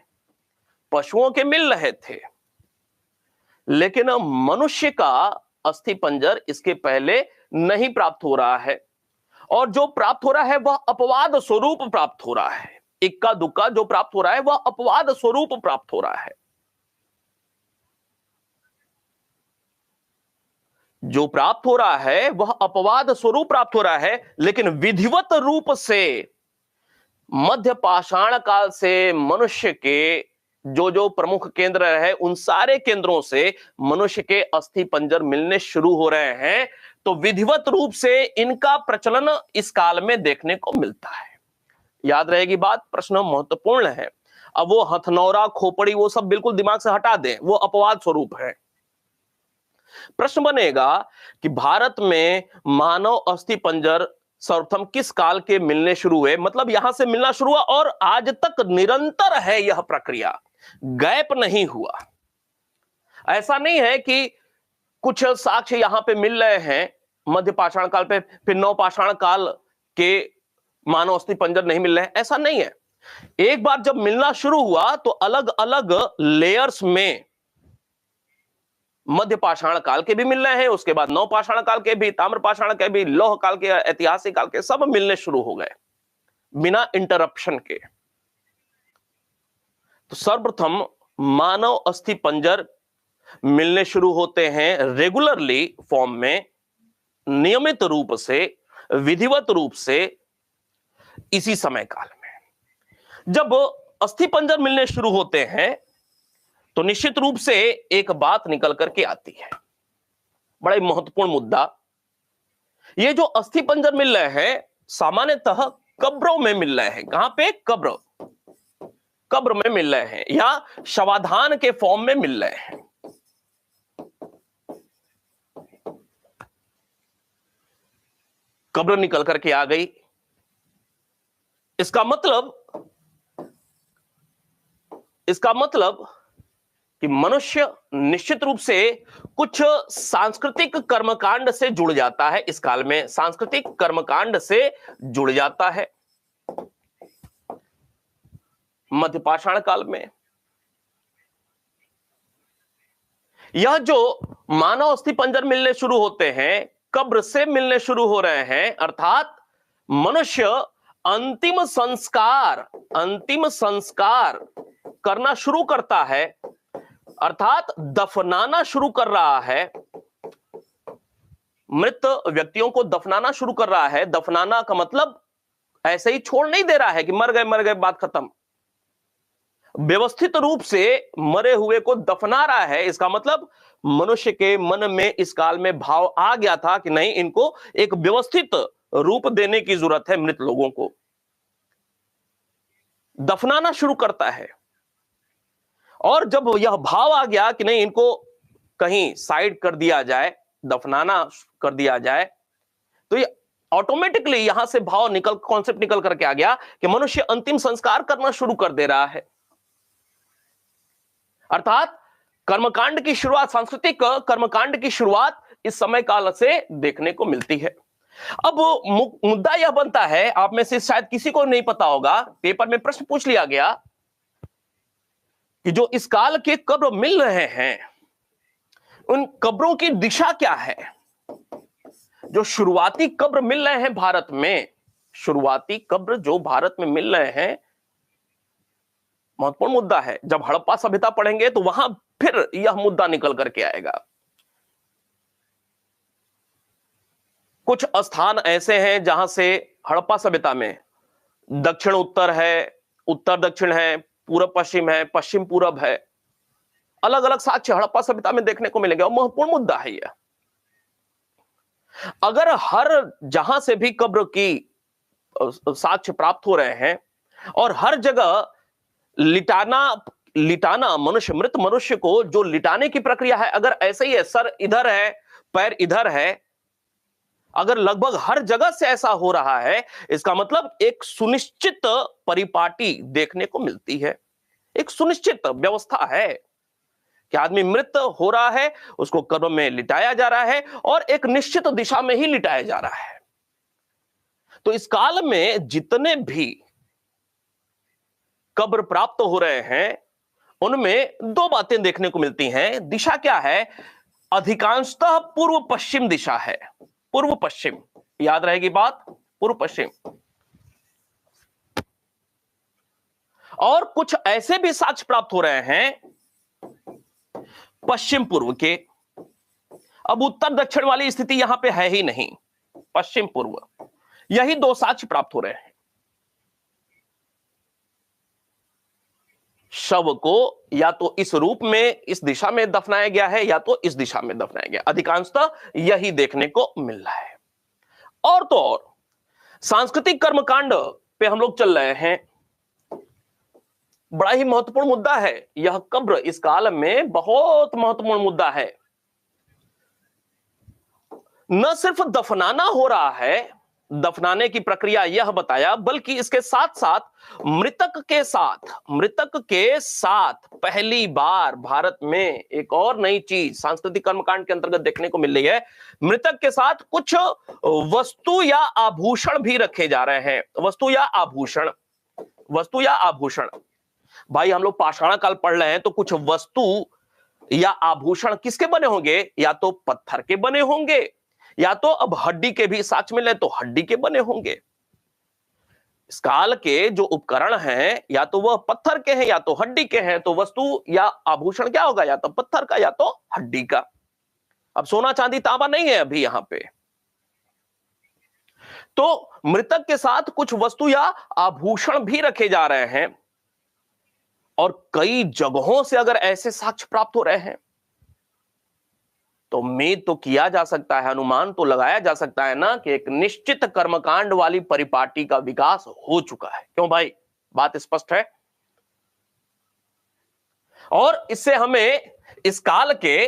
लेकिन मनुष्य का अस्थि पंजर इसके पहले नहीं प्राप्त हो रहा है, और जो प्राप्त हो रहा है वह अपवाद स्वरूप प्राप्त हो रहा है। इक्का दुक्का जो प्राप्त हो रहा है वह अपवाद स्वरूप प्राप्त हो रहा है। जो प्राप्त हो रहा है वह अपवाद स्वरूप प्राप्त हो रहा है, लेकिन विधिवत रूप से मध्य पाषाण काल से मनुष्य के जो प्रमुख केंद्र है, उन सारे केंद्रों से मनुष्य के अस्थि पंजर मिलने शुरू हो रहे हैं। तो विधिवत रूप से इनका प्रचलन इस काल में देखने को मिलता है। याद रहेगी बात, प्रश्न महत्वपूर्ण है। अब वो हथनौरा, खोपड़ी, वो सब बिल्कुल दिमाग से हटा दें, वो अपवाद स्वरूप है। प्रश्न बनेगा कि भारत में मानव अस्थि पंजर सर्वप्रथम किस काल के मिलने शुरू हुए, मतलब यहां से मिलना शुरू हुआ और आज तक निरंतर है यह प्रक्रिया, गैप नहीं हुआ। ऐसा नहीं है कि कुछ साक्ष्य यहां पे मिल रहे हैं मध्य पाषाण काल पे, फिर नव पाषाण काल के मानव अस्थि पंजर नहीं मिल रहे हैं, ऐसा नहीं है। एक बार जब मिलना शुरू हुआ तो अलग अलग लेयर्स में मध्य पाषाण काल के भी मिल रहे हैं, उसके बाद नव पाषाण काल के भी, ताम्र पाषाण के भी, लौह काल के, ऐतिहासिक काल के, सब मिलने शुरू हो गए बिना इंटरप्शन के। तो सर्वप्रथम मानव अस्थि पंजर मिलने शुरू होते हैं रेगुलरली फॉर्म में, नियमित रूप से, विधिवत रूप से इसी समय काल में। जब अस्थि पंजर मिलने शुरू होते हैं तो निश्चित रूप से एक बात निकल करके आती है, बड़ा ही महत्वपूर्ण मुद्दा। ये जो अस्थि पंजर मिल रहे हैं सामान्यतः कब्रों में मिल रहे हैं। कहां पे? कब्र में मिल रहे हैं या शवाधान के फॉर्म में मिल रहे हैं। कब्र निकल करके आ गई, इसका मतलब कि मनुष्य निश्चित रूप से कुछ सांस्कृतिक कर्मकांड से जुड़ जाता है। इस काल में सांस्कृतिक कर्मकांड से जुड़ जाता है। मध्य पाषाण काल में यह जो मानव अस्थि पंजर मिलने शुरू होते हैं, कब्र से मिलने शुरू हो रहे हैं, अर्थात मनुष्य अंतिम संस्कार करना शुरू करता है, अर्थात दफनाना शुरू कर रहा है। मृत व्यक्तियों को दफनाना शुरू कर रहा है। दफनाना का मतलब ऐसे ही छोड़ नहीं दे रहा है कि मर गए बात खत्म। व्यवस्थित रूप से मरे हुए को दफना रहा है। इसका मतलब मनुष्य के मन में इस काल में भाव आ गया था कि नहीं, इनको एक व्यवस्थित रूप देने की जरूरत है। मृत लोगों को दफनाना शुरू करता है, और जब यह भाव आ गया कि नहीं, इनको कहीं साइड कर दिया जाए, दफनाना कर दिया जाए, तो ये ऑटोमेटिकली यहां से कॉन्सेप्ट निकल करके आ गया कि मनुष्य अंतिम संस्कार करना शुरू कर दे रहा है। अर्थात कर्मकांड की शुरुआत, सांस्कृतिक कर्मकांड की शुरुआत इस समय काल से देखने को मिलती है। अब मुद्दा यह बनता है, आप में से शायद किसी को नहीं पता होगा, पेपर में प्रश्न पूछ लिया गया कि जो इस काल के कब्र मिल रहे हैं, उन कब्रों की दिशा क्या है? जो शुरुआती कब्र मिल रहे हैं भारत में, शुरुआती कब्र जो भारत में मिल रहे हैं, महत्वपूर्ण मुद्दा है। जब हड़प्पा सभ्यता पढ़ेंगे तो वहां फिर यह मुद्दा निकल करके आएगा। कुछ स्थान ऐसे हैं जहां से हड़प्पा सभ्यता में दक्षिण उत्तर है, उत्तर दक्षिण है, पूरब पश्चिम है, पश्चिम पूरब है, अलग अलग साक्ष्य हड़प्पा सभ्यता में देखने को मिलेंगे। और महत्वपूर्ण मुद्दा है यह। अगर हर जहां से भी कब्र की साक्ष्य प्राप्त हो रहे हैं और हर जगह लिटाना मृत मनुष्य को जो लिटाने की प्रक्रिया है, अगर ऐसे ही है, सर इधर है, पैर इधर है, अगर लगभग हर जगह से ऐसा हो रहा है, इसका मतलब एक सुनिश्चित परिपाटी देखने को मिलती है। एक सुनिश्चित व्यवस्था है कि आदमी मृत हो रहा है, उसको कब्र में लिटाया जा रहा है और एक निश्चित दिशा में ही लिटाया जा रहा है। तो इस काल में जितने भी कब्र प्राप्त हो रहे हैं, उनमें दो बातें देखने को मिलती हैं। दिशा क्या है? अधिकांशतः पूर्व पश्चिम दिशा है। पूर्व पश्चिम, याद रहेगी बात, पूर्व पश्चिम। और कुछ ऐसे भी साक्ष्य प्राप्त हो रहे हैं पश्चिम पूर्व के। अब उत्तर दक्षिण वाली स्थिति यहां पे है ही नहीं, पश्चिम पूर्व, यही दो साक्ष्य प्राप्त हो रहे हैं। शव को या तो इस रूप में इस दिशा में दफनाया गया है या तो इस दिशा में दफनाया गया, अधिकांशतः यही देखने को मिल रहा है। और तो और सांस्कृतिक कर्मकांड पे हम लोग चल रहे हैं। बड़ा ही महत्वपूर्ण मुद्दा है यह, कब्र इस काल में बहुत महत्वपूर्ण मुद्दा है। न सिर्फ दफनाना हो रहा है, दफनाने की प्रक्रिया यह बताया, बल्कि इसके साथ साथ मृतक के साथ पहली बार भारत में एक और नई चीज सांस्कृतिक कर्मकांड के अंतर्गत देखने को मिल रही है। मृतक के साथ कुछ वस्तु या आभूषण भी रखे जा रहे हैं। वस्तु या आभूषण भाई, हम लोग पाषाण काल पढ़ रहे हैं, तो कुछ वस्तु या आभूषण किसके बने होंगे? या तो पत्थर के बने होंगे, या तो अब हड्डी के भी साक्ष्य मिले तो हड्डी के बने होंगे। इस काल के जो उपकरण हैं, या तो वह पत्थर के हैं या तो हड्डी के हैं। तो वस्तु या आभूषण क्या होगा? या तो पत्थर का या तो हड्डी का। अब सोना चांदी तांबा नहीं है अभी यहां पे। तो मृतक के साथ कुछ वस्तु या आभूषण भी रखे जा रहे हैं, और कई जगहों से अगर ऐसे साक्ष्य प्राप्त हो रहे हैं तो उम्मीद तो किया जा सकता है, अनुमान तो लगाया जा सकता है ना, कि एक निश्चित कर्मकांड वाली परिपाटी का विकास हो चुका है। क्यों भाई? बात स्पष्ट है। और इससे हमें इस काल के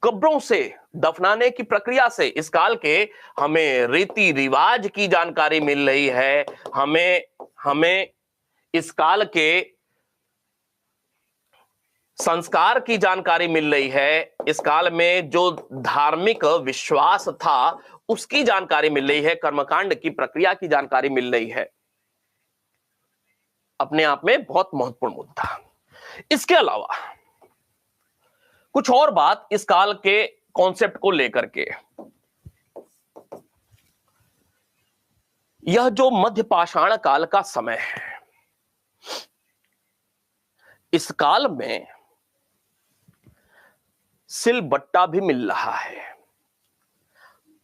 कब्रों से दफनाने की प्रक्रिया से, इस काल के हमें रीति रिवाज की जानकारी मिल रही है। हमें इस काल के संस्कार की जानकारी मिल रही है। इस काल में जो धार्मिक विश्वास था उसकी जानकारी मिल रही है, कर्मकांड की प्रक्रिया की जानकारी मिल रही है। अपने आप में बहुत महत्वपूर्ण मुद्दा। इसके अलावा कुछ और बात इस काल के कॉन्सेप्ट को लेकर के, यह जो मध्य पाषाण काल का समय है, इस काल में सिलबट्टा भी मिल रहा है,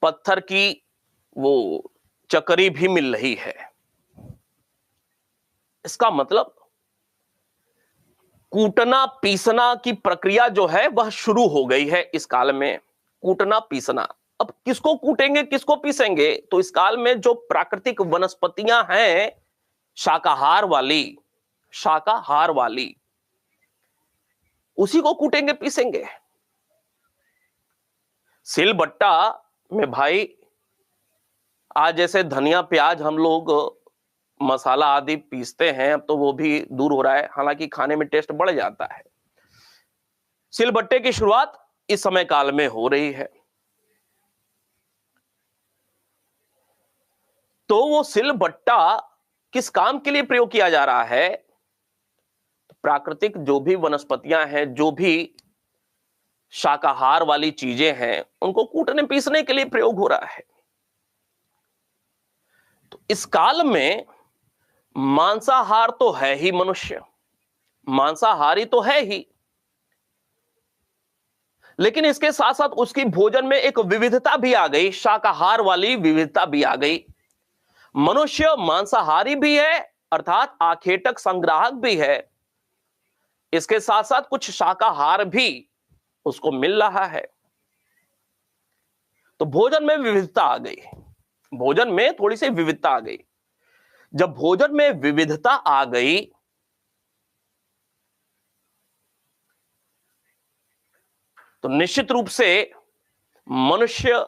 पत्थर की वो चकरी भी मिल रही है। इसका मतलब कूटना पीसना की प्रक्रिया जो है वह शुरू हो गई है इस काल में। कूटना पीसना, अब किसको कूटेंगे किसको पीसेंगे? तो इस काल में जो प्राकृतिक वनस्पतियां हैं शाकाहार वाली, उसी को कूटेंगे पीसेंगे। सिलबट्टा में भाई आज जैसे धनिया प्याज हम लोग मसाला आदि पीसते हैं, अब तो वो भी दूर हो रहा है, हालांकि खाने में टेस्ट बढ़ जाता है। सिलबट्टे की शुरुआत इस समय काल में हो रही है। तो वो सिलबट्टा किस काम के लिए प्रयोग किया जा रहा है? प्राकृतिक जो भी वनस्पतियां हैं, जो भी शाकाहार वाली चीजें हैं, उनको कूटने पीसने के लिए प्रयोग हो रहा है। तो इस काल में मांसाहार तो है ही, मनुष्य मांसाहारी तो है ही, लेकिन इसके साथ साथ उसकी भोजन में एक विविधता भी आ गई, शाकाहार वाली विविधता भी आ गई। मनुष्य मांसाहारी भी है, अर्थात आखेटक संग्राहक भी है, इसके साथ साथ कुछ शाकाहार भी उसको मिल रहा है। तो भोजन में विविधता आ गई, भोजन में थोड़ी सी विविधता आ गई। जब भोजन में विविधता आ गई तो निश्चित रूप से मनुष्य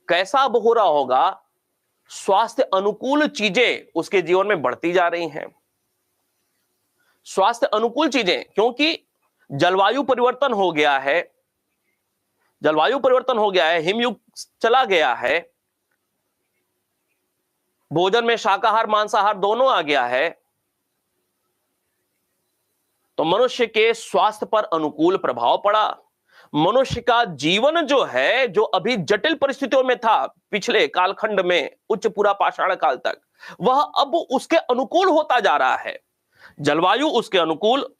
कैसा अब हो रहा होगा? स्वास्थ्य अनुकूल चीजें उसके जीवन में बढ़ती जा रही हैं। स्वास्थ्य अनुकूल चीजें, क्योंकि जलवायु परिवर्तन हो गया है, हिमयुग चला गया है, भोजन में शाकाहार मांसाहार दोनों आ गया है, तो मनुष्य के स्वास्थ्य पर अनुकूल प्रभाव पड़ा। मनुष्य का जीवन जो है, जो अभी जटिल परिस्थितियों में था पिछले कालखंड में, उच्च पूरा पाषाण काल तक, वह अब उसके अनुकूल होता जा रहा है। जलवायु उसके अनुकूल,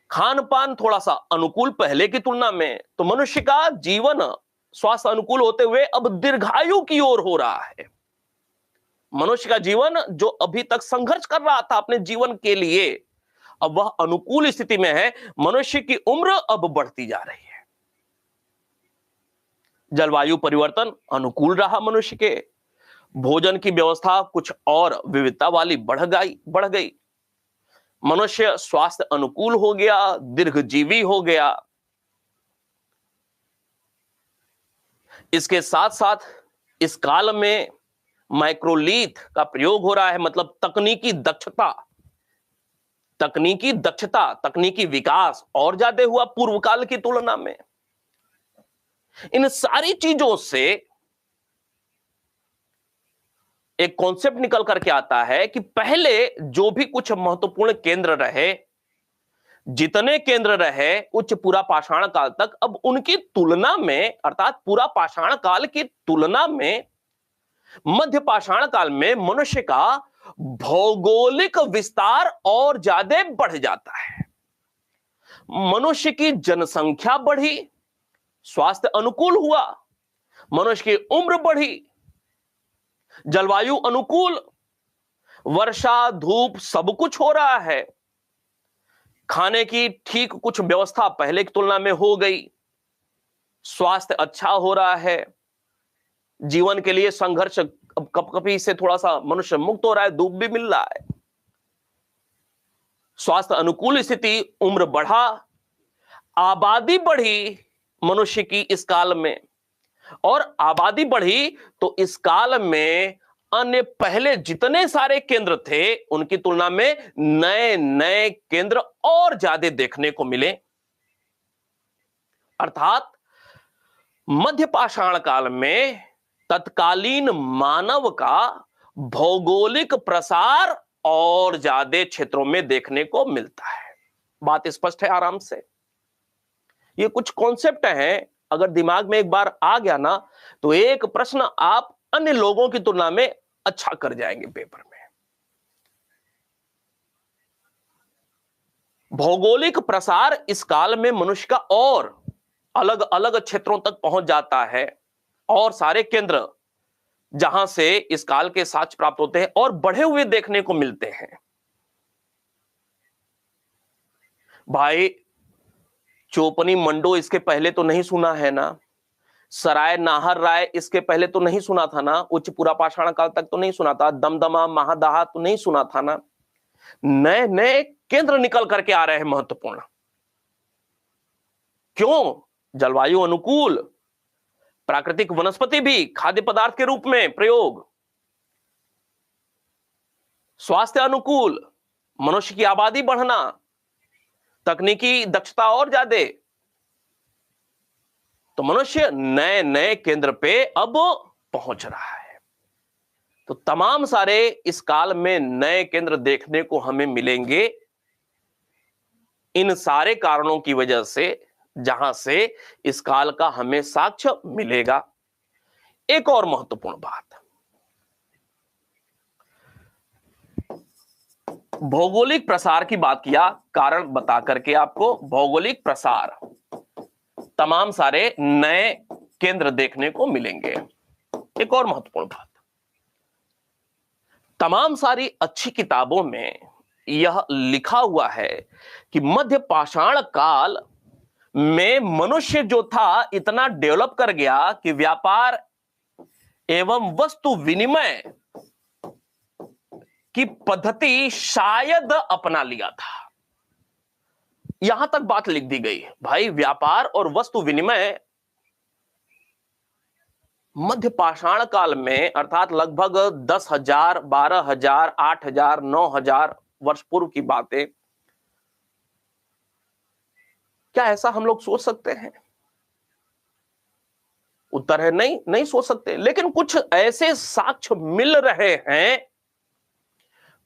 खान पान थोड़ा सा अनुकूल पहले की तुलना में, तो मनुष्य का जीवन स्वास्थ्य अनुकूल होते हुए अब दीर्घायु की ओर हो रहा है। मनुष्य का जीवन जो अभी तक संघर्ष कर रहा था अपने जीवन के लिए, अब वह अनुकूल स्थिति में है। मनुष्य की उम्र अब बढ़ती जा रही है। जलवायु परिवर्तन अनुकूल रहा मनुष्य के, भोजन की व्यवस्था कुछ और विविधता वाली बढ़ गई। मनुष्य स्वास्थ्य अनुकूल हो गया, दीर्घजीवी हो गया। इसके साथ साथ इस काल में माइक्रोलीथ का प्रयोग हो रहा है, मतलब तकनीकी विकास और ज्यादा हुआ पूर्व काल की तुलना में। इन सारी चीजों से एक कॉन्सेप्ट निकल करके आता है कि पहले जो भी कुछ महत्वपूर्ण केंद्र रहे, जितने केंद्र रहे उच्च पुरा पाषाण काल तक, अब उनकी तुलना में, अर्थात पुरा पाषाण काल की तुलना में मध्य पाषाण काल में मनुष्य का भौगोलिक विस्तार और ज्यादा बढ़ जाता है। मनुष्य की जनसंख्या बढ़ी, स्वास्थ्य अनुकूल हुआ, मनुष्य की उम्र बढ़ी, जलवायु अनुकूल, वर्षा धूप सब कुछ हो रहा है, खाने की ठीक कुछ व्यवस्था पहले की तुलना में हो गई, स्वास्थ्य अच्छा हो रहा है, जीवन के लिए संघर्ष कभी से थोड़ा सा मनुष्य मुक्त हो रहा है, धूप भी मिल रहा है, स्वास्थ्य अनुकूल स्थिति, उम्र बढ़ा, आबादी बढ़ी मनुष्य की इस काल में। और आबादी बढ़ी तो इस काल में अन्य पहले जितने सारे केंद्र थे उनकी तुलना में नए नए केंद्र और ज्यादा देखने को मिले। अर्थात मध्य पाषाण काल में तत्कालीन मानव का भौगोलिक प्रसार और ज्यादा क्षेत्रों में देखने को मिलता है। बात स्पष्ट है आराम से। ये कुछ कॉन्सेप्ट हैं, अगर दिमाग में एक बार आ गया ना तो एक प्रश्न आप अन्य लोगों की तुलना में अच्छा कर जाएंगे पेपर में। भौगोलिक प्रसार इस काल में मनुष्य का और अलग अलग क्षेत्रों तक पहुंच जाता है, और सारे केंद्र जहां से इस काल के साक्ष्य प्राप्त होते हैं और बढ़े हुए देखने को मिलते हैं। भाई चोपनी मंडो इसके पहले तो नहीं सुना है ना, सराय नाहर राय इसके पहले तो नहीं सुना था ना, उच्च पुरा पाषाण काल तक तो नहीं सुना था, दमदमा महादाहा तो नहीं सुना था ना। नए नए केंद्र निकल करके आ रहे हैं महत्वपूर्ण। क्यों? जलवायु अनुकूल, प्राकृतिक वनस्पति भी खाद्य पदार्थ के रूप में प्रयोग, स्वास्थ्य अनुकूल, मनुष्य की आबादी बढ़ना, तकनीकी दक्षता और ज्यादा, तो मनुष्य नए नए केंद्र पे अब पहुंच रहा है। तो तमाम सारे इस काल में नए केंद्र देखने को हमें मिलेंगे, इन सारे कारणों की वजह से, जहां से इस काल का हमें साक्ष्य मिलेगा। एक और महत्वपूर्ण बात, भौगोलिक प्रसार की बात किया, कारण बता करके आपको भौगोलिक प्रसार, तमाम सारे नए केंद्र देखने को मिलेंगे। एक और महत्वपूर्ण बात, तमाम सारी अच्छी किताबों में यह लिखा हुआ है कि मध्य पाषाण काल में मनुष्य जो था इतना डेवलप कर गया कि व्यापार एवं वस्तु विनिमय की पद्धति शायद अपना लिया था। यहां तक बात लिख दी गई। भाई व्यापार और वस्तु विनिमय मध्य पाषाण काल में, अर्थात लगभग 10,000, 12,000, 8,000, 9,000 वर्ष पूर्व की बातें, क्या ऐसा हम लोग सोच सकते हैं? उत्तर है नहीं, नहीं सोच सकते। लेकिन कुछ ऐसे साक्ष्य मिल रहे हैं,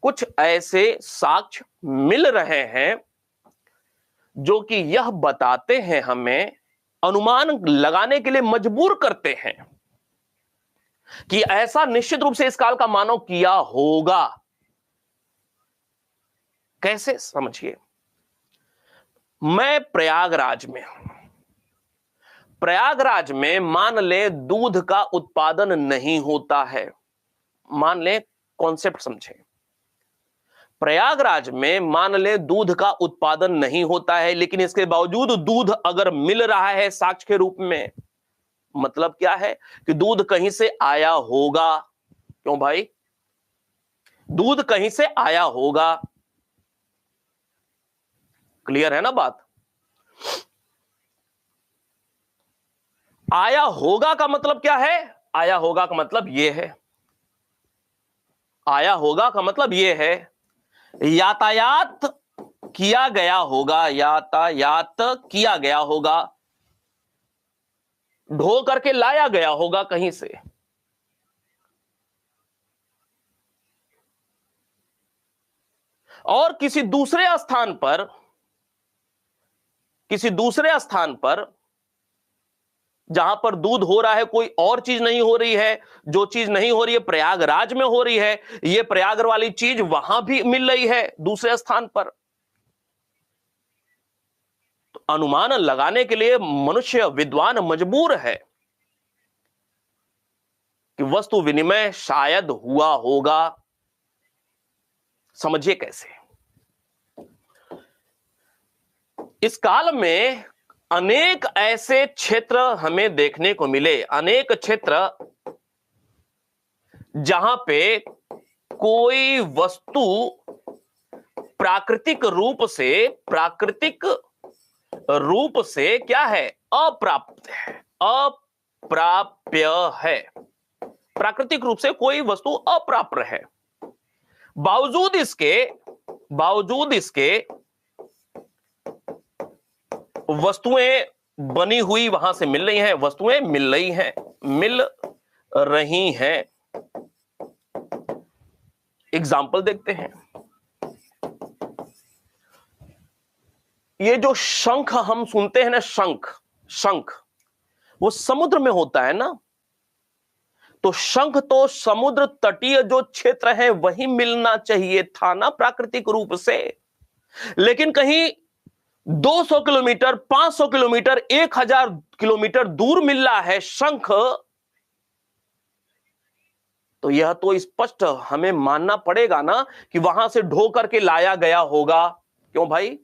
कुछ ऐसे साक्ष्य मिल रहे हैं जो कि यह बताते हैं, हमें अनुमान लगाने के लिए मजबूर करते हैं कि ऐसा निश्चित रूप से इस काल का मानव किया होगा। कैसे? समझिए, मैं प्रयागराज में हूं। प्रयागराज में मान ले दूध का उत्पादन नहीं होता है, मान ले कॉन्सेप्ट समझें। प्रयागराज में मान ले दूध का उत्पादन नहीं होता है, लेकिन इसके बावजूद दूध अगर मिल रहा है साक्ष्य के रूप में, मतलब क्या है कि दूध कहीं से आया होगा। क्यों भाई? दूध कहीं से आया होगा। क्लियर है ना बात? आया होगा का मतलब क्या है? आया होगा का मतलब यह है, आया होगा का मतलब यह है यातायात किया गया होगा, यातायात किया गया होगा, ढो करके लाया गया होगा कहीं से। और किसी दूसरे स्थान पर जहां पर दूध हो रहा है, कोई और चीज नहीं हो रही है, जो चीज नहीं हो रही है प्रयागराज में हो रही है, ये प्रयाग वाली चीज वहां भी मिल रही है दूसरे स्थान पर। तो अनुमान लगाने के लिए मनुष्य विद्वान मजबूर है कि वस्तु विनिमय शायद हुआ होगा। समझिए कैसे। इस काल में अनेक ऐसे क्षेत्र हमें देखने को मिले, अनेक क्षेत्र जहां पे कोई वस्तु प्राकृतिक रूप से क्या है? अप्राप्त है, अप्राप्य है। प्राकृतिक रूप से कोई वस्तु अप्राप्य है, बावजूद इसके वस्तुएं बनी हुई वहां से मिल रही हैं, वस्तुएं मिल रही हैं। एग्जाम्पल देखते हैं। ये जो शंख हम सुनते हैं ना, शंख वो समुद्र में होता है ना, तो शंख तो समुद्र तटीय जो क्षेत्र है वही मिलना चाहिए था ना प्राकृतिक रूप से। लेकिन कहीं 200 किलोमीटर, 500 किलोमीटर, 1000 किलोमीटर दूर मिल रहा है शंख, तो यह तो स्पष्ट हमें मानना पड़ेगा ना कि वहां से ढो करके लाया गया होगा। क्यों भाई?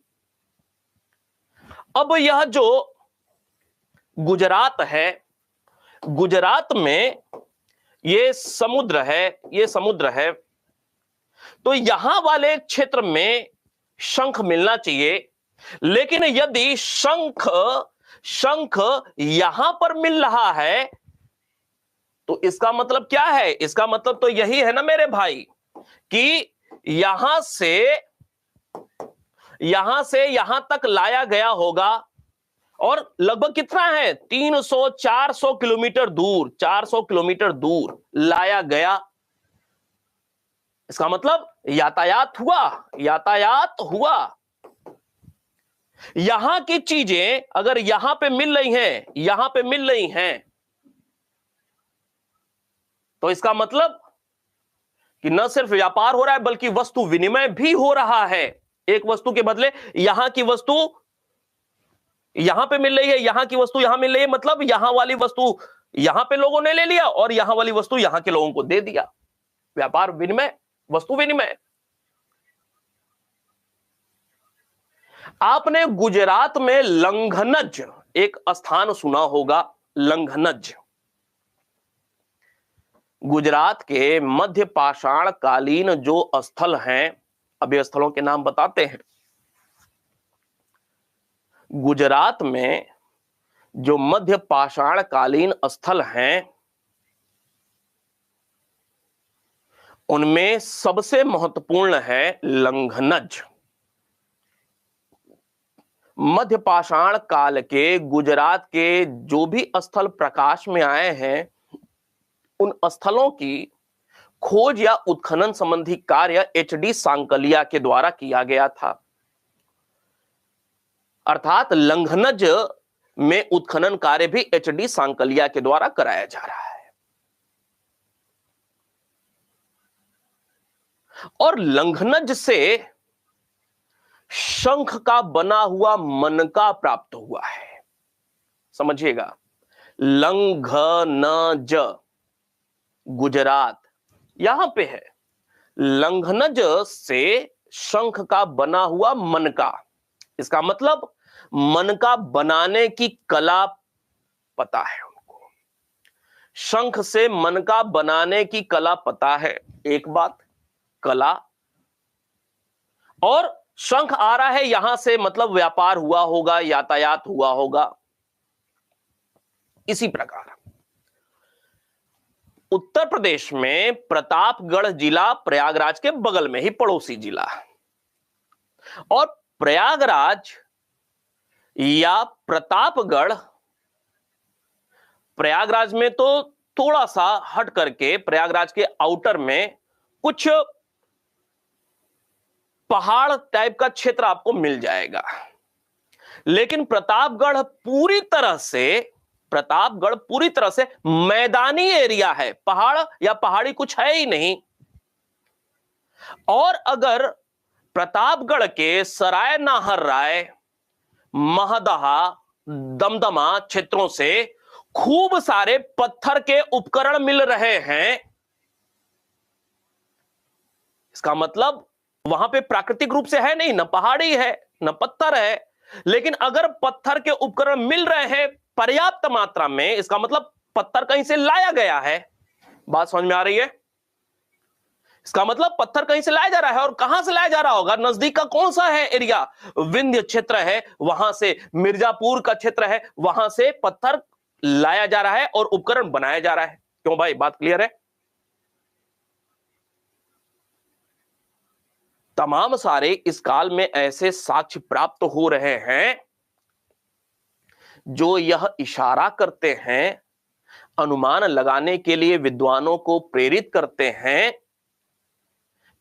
अब यह जो गुजरात है, गुजरात में ये समुद्र है, तो यहां वाले क्षेत्र में शंख मिलना चाहिए। लेकिन यदि शंख यहां पर मिल रहा है, तो इसका मतलब क्या है? इसका मतलब तो यही है ना मेरे भाई कि यहां से यहां तक लाया गया होगा, और लगभग कितना है? 300-400 किलोमीटर दूर, 400 किलोमीटर दूर लाया गया। इसका मतलब यातायात हुआ। यहां की चीजें अगर यहां पे मिल रही हैं, तो इसका मतलब कि न सिर्फ व्यापार हो रहा है बल्कि वस्तु विनिमय भी हो रहा है। एक वस्तु के बदले यहां की वस्तु यहां पे मिल रही है, यहां की वस्तु यहां मिल रही है, मतलब यहां वाली वस्तु यहां पे लोगों ने ले लिया और यहां वाली वस्तु यहां के लोगों को दे दिया। व्यापार विनिमय, वस्तु विनिमय। आपने गुजरात में लंघनज एक स्थान सुना होगा, लंघनज। गुजरात के मध्य पाषाण कालीन जो स्थल हैं, अभी स्थलों के नाम बताते हैं। गुजरात में जो मध्य पाषाण कालीन स्थल हैं, उनमें सबसे महत्वपूर्ण है लंघनज। मध्य पाषाण काल के गुजरात के जो भी स्थल प्रकाश में आए हैं, उन स्थलों की खोज या उत्खनन संबंधी कार्य एच.डी. सांकलिया के द्वारा किया गया था। अर्थात लंघनज में उत्खनन कार्य भी एच.डी. सांकलिया के द्वारा कराया जा रहा है। और लंघनज से शंख का बना हुआ मनका प्राप्त हुआ है। समझिएगा, लंघनज गुजरात यहां पे है। लंघनज से शंख का बना हुआ मनका, इसका मतलब मनका बनाने की कला पता है उनको, शंख से मनका बनाने की कला पता है। एक बात कला, और शंख आ रहा है यहां से, मतलब व्यापार हुआ होगा, यातायात हुआ होगा। इसी प्रकार उत्तर प्रदेश में प्रतापगढ़ जिला प्रयागराज के बगल में ही पड़ोसी जिला, और प्रयागराज या प्रतापगढ़, प्रयागराज में तो थोड़ा सा हट करके प्रयागराज के आउटर में कुछ पहाड़ टाइप का क्षेत्र आपको मिल जाएगा, लेकिन प्रतापगढ़ पूरी तरह से मैदानी एरिया है, पहाड़ या पहाड़ी कुछ है ही नहीं। और अगर प्रतापगढ़ के सराय नाहर राय, महदहा, दमदमा क्षेत्रों से खूब सारे पत्थर के उपकरण मिल रहे हैं, इसका मतलब वहां पे प्राकृतिक रूप से है नहीं, न पहाड़ी है न पत्थर है, लेकिन अगर पत्थर के उपकरण मिल रहे हैं पर्याप्त मात्रा में, इसका मतलब पत्थर कहीं से लाया गया है। बात समझ में आ रही है? इसका मतलब पत्थर कहीं से लाया जा रहा है, और कहां से लाया जा रहा होगा? नजदीक का कौन सा है एरिया? विंध्य क्षेत्र है, वहां से मिर्जापुर का क्षेत्र है, वहां से पत्थर लाया जा रहा है और उपकरण बनाया जा रहा है। क्यों भाई, बात क्लियर है? तमाम सारे इस काल में ऐसे साक्ष्य प्राप्त हो रहे हैं जो यह इशारा करते हैं, अनुमान लगाने के लिए विद्वानों को प्रेरित करते हैं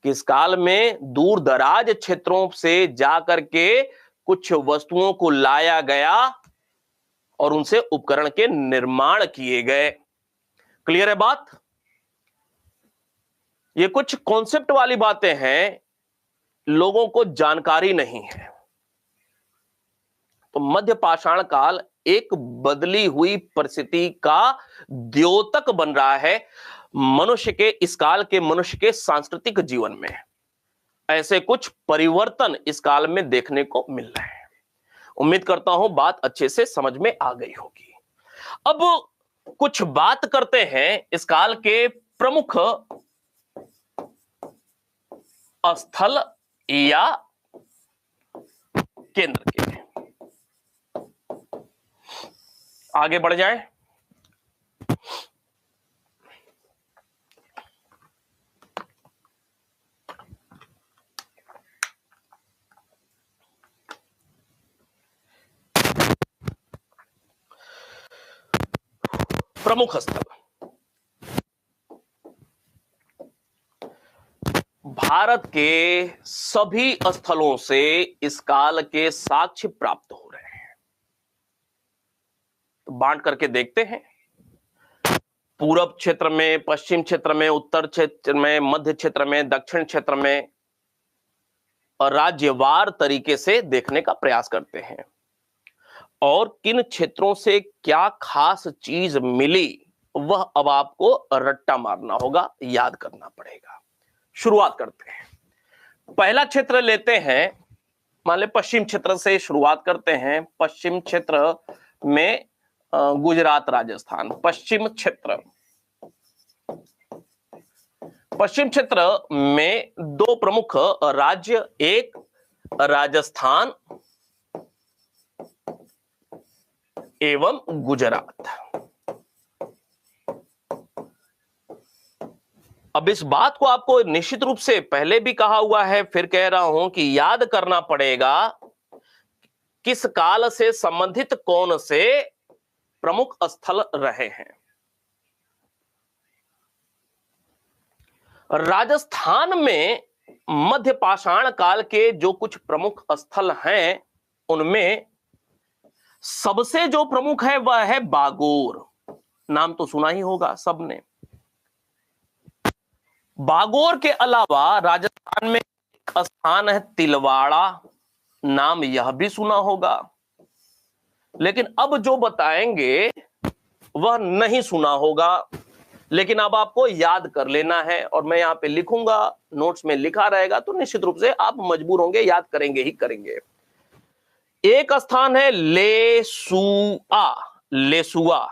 कि इस काल में दूर दराज क्षेत्रों से जाकर के कुछ वस्तुओं को लाया गया और उनसे उपकरण के निर्माण किए गए। क्लियर है बात? ये कुछ कॉन्सेप्ट वाली बातें हैं, लोगों को जानकारी नहीं है। तो मध्य पाषाण काल एक बदली हुई परिस्थिति का द्योतक बन रहा है मनुष्य के, इस काल के मनुष्य के सांस्कृतिक जीवन में। ऐसे कुछ परिवर्तन इस काल में देखने को मिल रहे हैं। उम्मीद करता हूं बात अच्छे से समझ में आ गई होगी। अब कुछ बात करते हैं इस काल के प्रमुख स्थल या केंद्र के। आगे बढ़ जाएं। प्रमुख स्थल, भारत के सभी स्थलों से इस काल के साक्ष्य प्राप्त हो रहे हैं। तो बांट करके देखते हैं। पूरब क्षेत्र में, पश्चिम क्षेत्र में, उत्तर क्षेत्र में, मध्य क्षेत्र में, दक्षिण क्षेत्र में, और राज्यवार तरीके से देखने का प्रयास करते हैं। और किन क्षेत्रों से क्या खास चीज मिली वह अब आपको रट्टा मारना होगा, याद करना पड़ेगा। शुरुआत करते हैं। पहला क्षेत्र लेते हैं, मान ले पश्चिम क्षेत्र से शुरुआत करते हैं। पश्चिम क्षेत्र में गुजरात, राजस्थान। पश्चिम क्षेत्र में दो प्रमुख राज्य, एक राजस्थान एवं गुजरात। अब इस बात को आपको निश्चित रूप से पहले भी कहा हुआ है, फिर कह रहा हूं कि याद करना पड़ेगा किस काल से संबंधित कौन से प्रमुख स्थल रहे हैं। राजस्थान में मध्य पाषाण काल के जो कुछ प्रमुख स्थल हैं, उनमें सबसे जो प्रमुख है वह है बागोर। नाम तो सुना ही होगा सबने। बागोर के अलावा राजस्थान में एक स्थान है तिलवाड़ा, नाम यह भी सुना होगा, लेकिन अब जो बताएंगे वह नहीं सुना होगा। लेकिन अब आपको याद कर लेना है, और मैं यहां पे लिखूंगा, नोट्स में लिखा रहेगा, तो निश्चित रूप से आप मजबूर होंगे, याद करेंगे ही करेंगे। एक स्थान है लेसुआ, लेसुआ।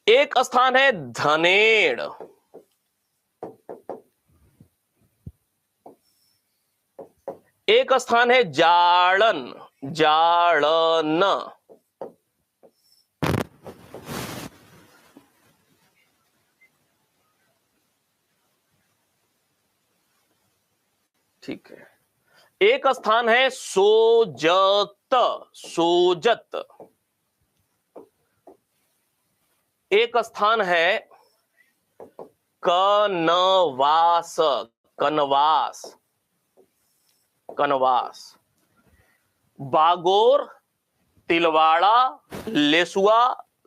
एक स्थान है धनेड़, एक स्थान है जाड़न, जाड़न। ठीक है। एक स्थान है सोजत, सोजत। एक स्थान है कनवास, कनवास, कनवास। बागोर, तिलवाड़ा, लेसुआ,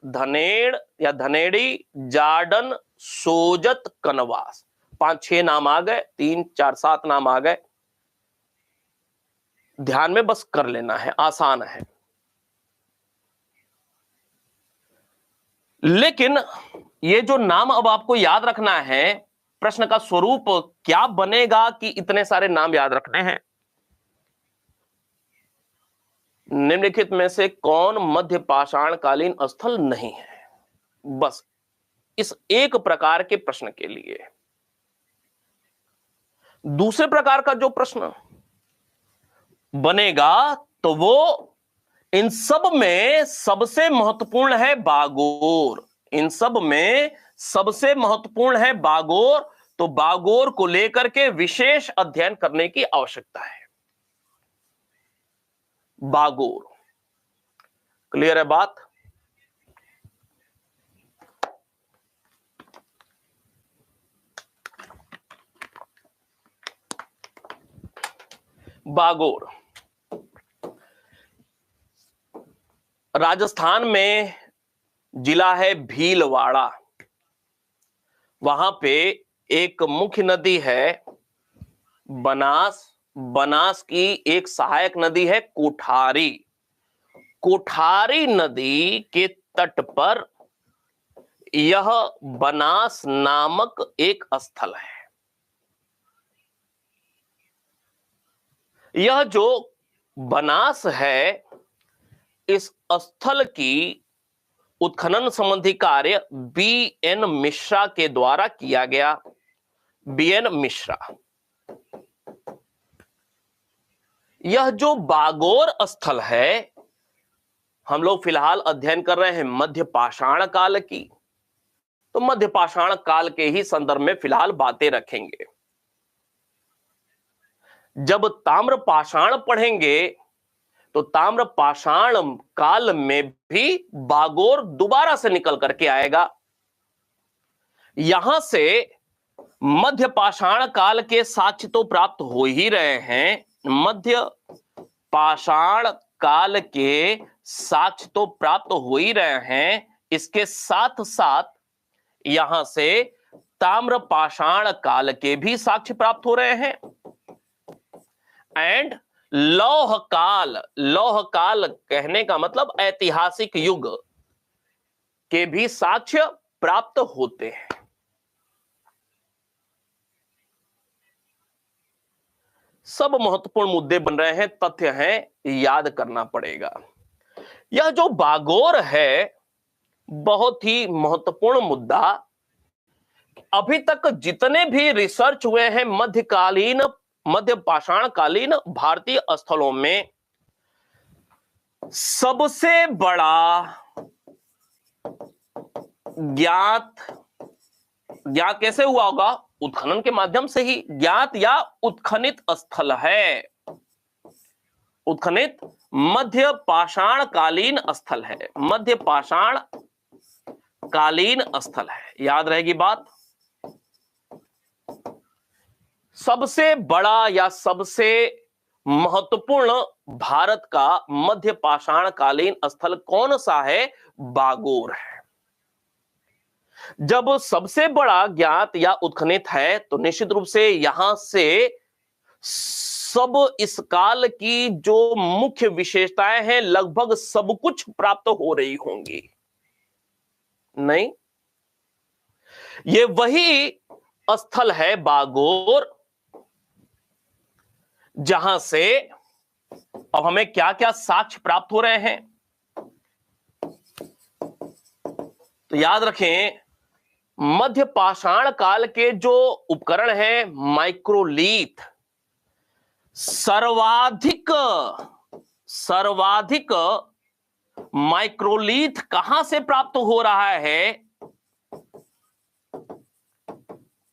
धनेड़ या धनेड़ी, जाडन, सोजत, कनवास। 5-6 नाम आ गए, 3-4-7 नाम आ गए। ध्यान में बस कर लेना है, आसान है। लेकिन ये जो नाम अब आपको याद रखना है, प्रश्न का स्वरूप क्या बनेगा कि इतने सारे नाम याद रखने हैं। निम्नलिखित में से कौन मध्य पाषाणकालीन स्थल नहीं है? बस इस एक प्रकार के प्रश्न के लिए। दूसरे प्रकार का जो प्रश्न बनेगा तो वो इन सब में सबसे महत्वपूर्ण है बागोर, इन सब में सबसे महत्वपूर्ण है बागोर। तो बागोर को लेकर के विशेष अध्ययन करने की आवश्यकता है। बागोर, क्लियर है बात? बागोर राजस्थान में जिला है भीलवाड़ा। वहां पे एक मुख्य नदी है बनास, बनास की एक सहायक नदी है कोठारी। कोठारी नदी के तट पर यह बनास नामक एक स्थल है। यह जो बनास है, इस स्थल की उत्खनन संबंधी कार्य बी.एन. मिश्रा के द्वारा किया गया। बी.एन. मिश्रा। यह जो बागोर स्थल है, हम लोग फिलहाल अध्ययन कर रहे हैं मध्य पाषाण काल की, तो मध्य पाषाण काल के ही संदर्भ में फिलहाल बातें रखेंगे। जब ताम्र पाषाण पढ़ेंगे तो ताम्र पाषाण काल में भी बागोर दोबारा से निकल करके आएगा। यहां से मध्य पाषाण काल के साक्ष्य तो प्राप्त हो ही रहे हैं, मध्य पाषाण काल के साक्ष्य तो प्राप्त हो ही रहे हैं, इसके साथ साथ यहां से ताम्र पाषाण काल के भी साक्ष्य प्राप्त हो रहे हैं। एंड लौह काल, लौह काल कहने का मतलब ऐतिहासिक युग के भी साक्ष्य प्राप्त होते हैं। सब महत्वपूर्ण मुद्दे बन रहे हैं, तथ्य हैं, याद करना पड़ेगा। यह जो बागोर है, बहुत ही महत्वपूर्ण मुद्दा। अभी तक जितने भी रिसर्च हुए हैं मध्यकालीन, मध्य पाषाण कालीन भारतीय स्थलों में, सबसे बड़ा ज्ञात कैसे हुआ होगा? उत्खनन के माध्यम से ही ज्ञात या उत्खनित स्थल है। उत्खनित मध्य पाषाण कालीन स्थल है, मध्य पाषाण कालीन स्थल है। याद रहेगी बात? सबसे बड़ा या सबसे महत्वपूर्ण भारत का मध्य पाषाण कालीन स्थल कौन सा है? बागोर है। जब सबसे बड़ा ज्ञात या उत्खनित है तो निश्चित रूप से यहां से सब इस काल की जो मुख्य विशेषताएं हैं लगभग सब कुछ प्राप्त हो रही होंगी। नहीं, ये वही स्थल है बागोर, जहां से अब हमें क्या क्या साक्ष्य प्राप्त हो रहे हैं। तो याद रखें, मध्य पाषाण काल के जो उपकरण हैं माइक्रोलीथ, सर्वाधिक माइक्रोलीथ कहां से प्राप्त हो रहा है?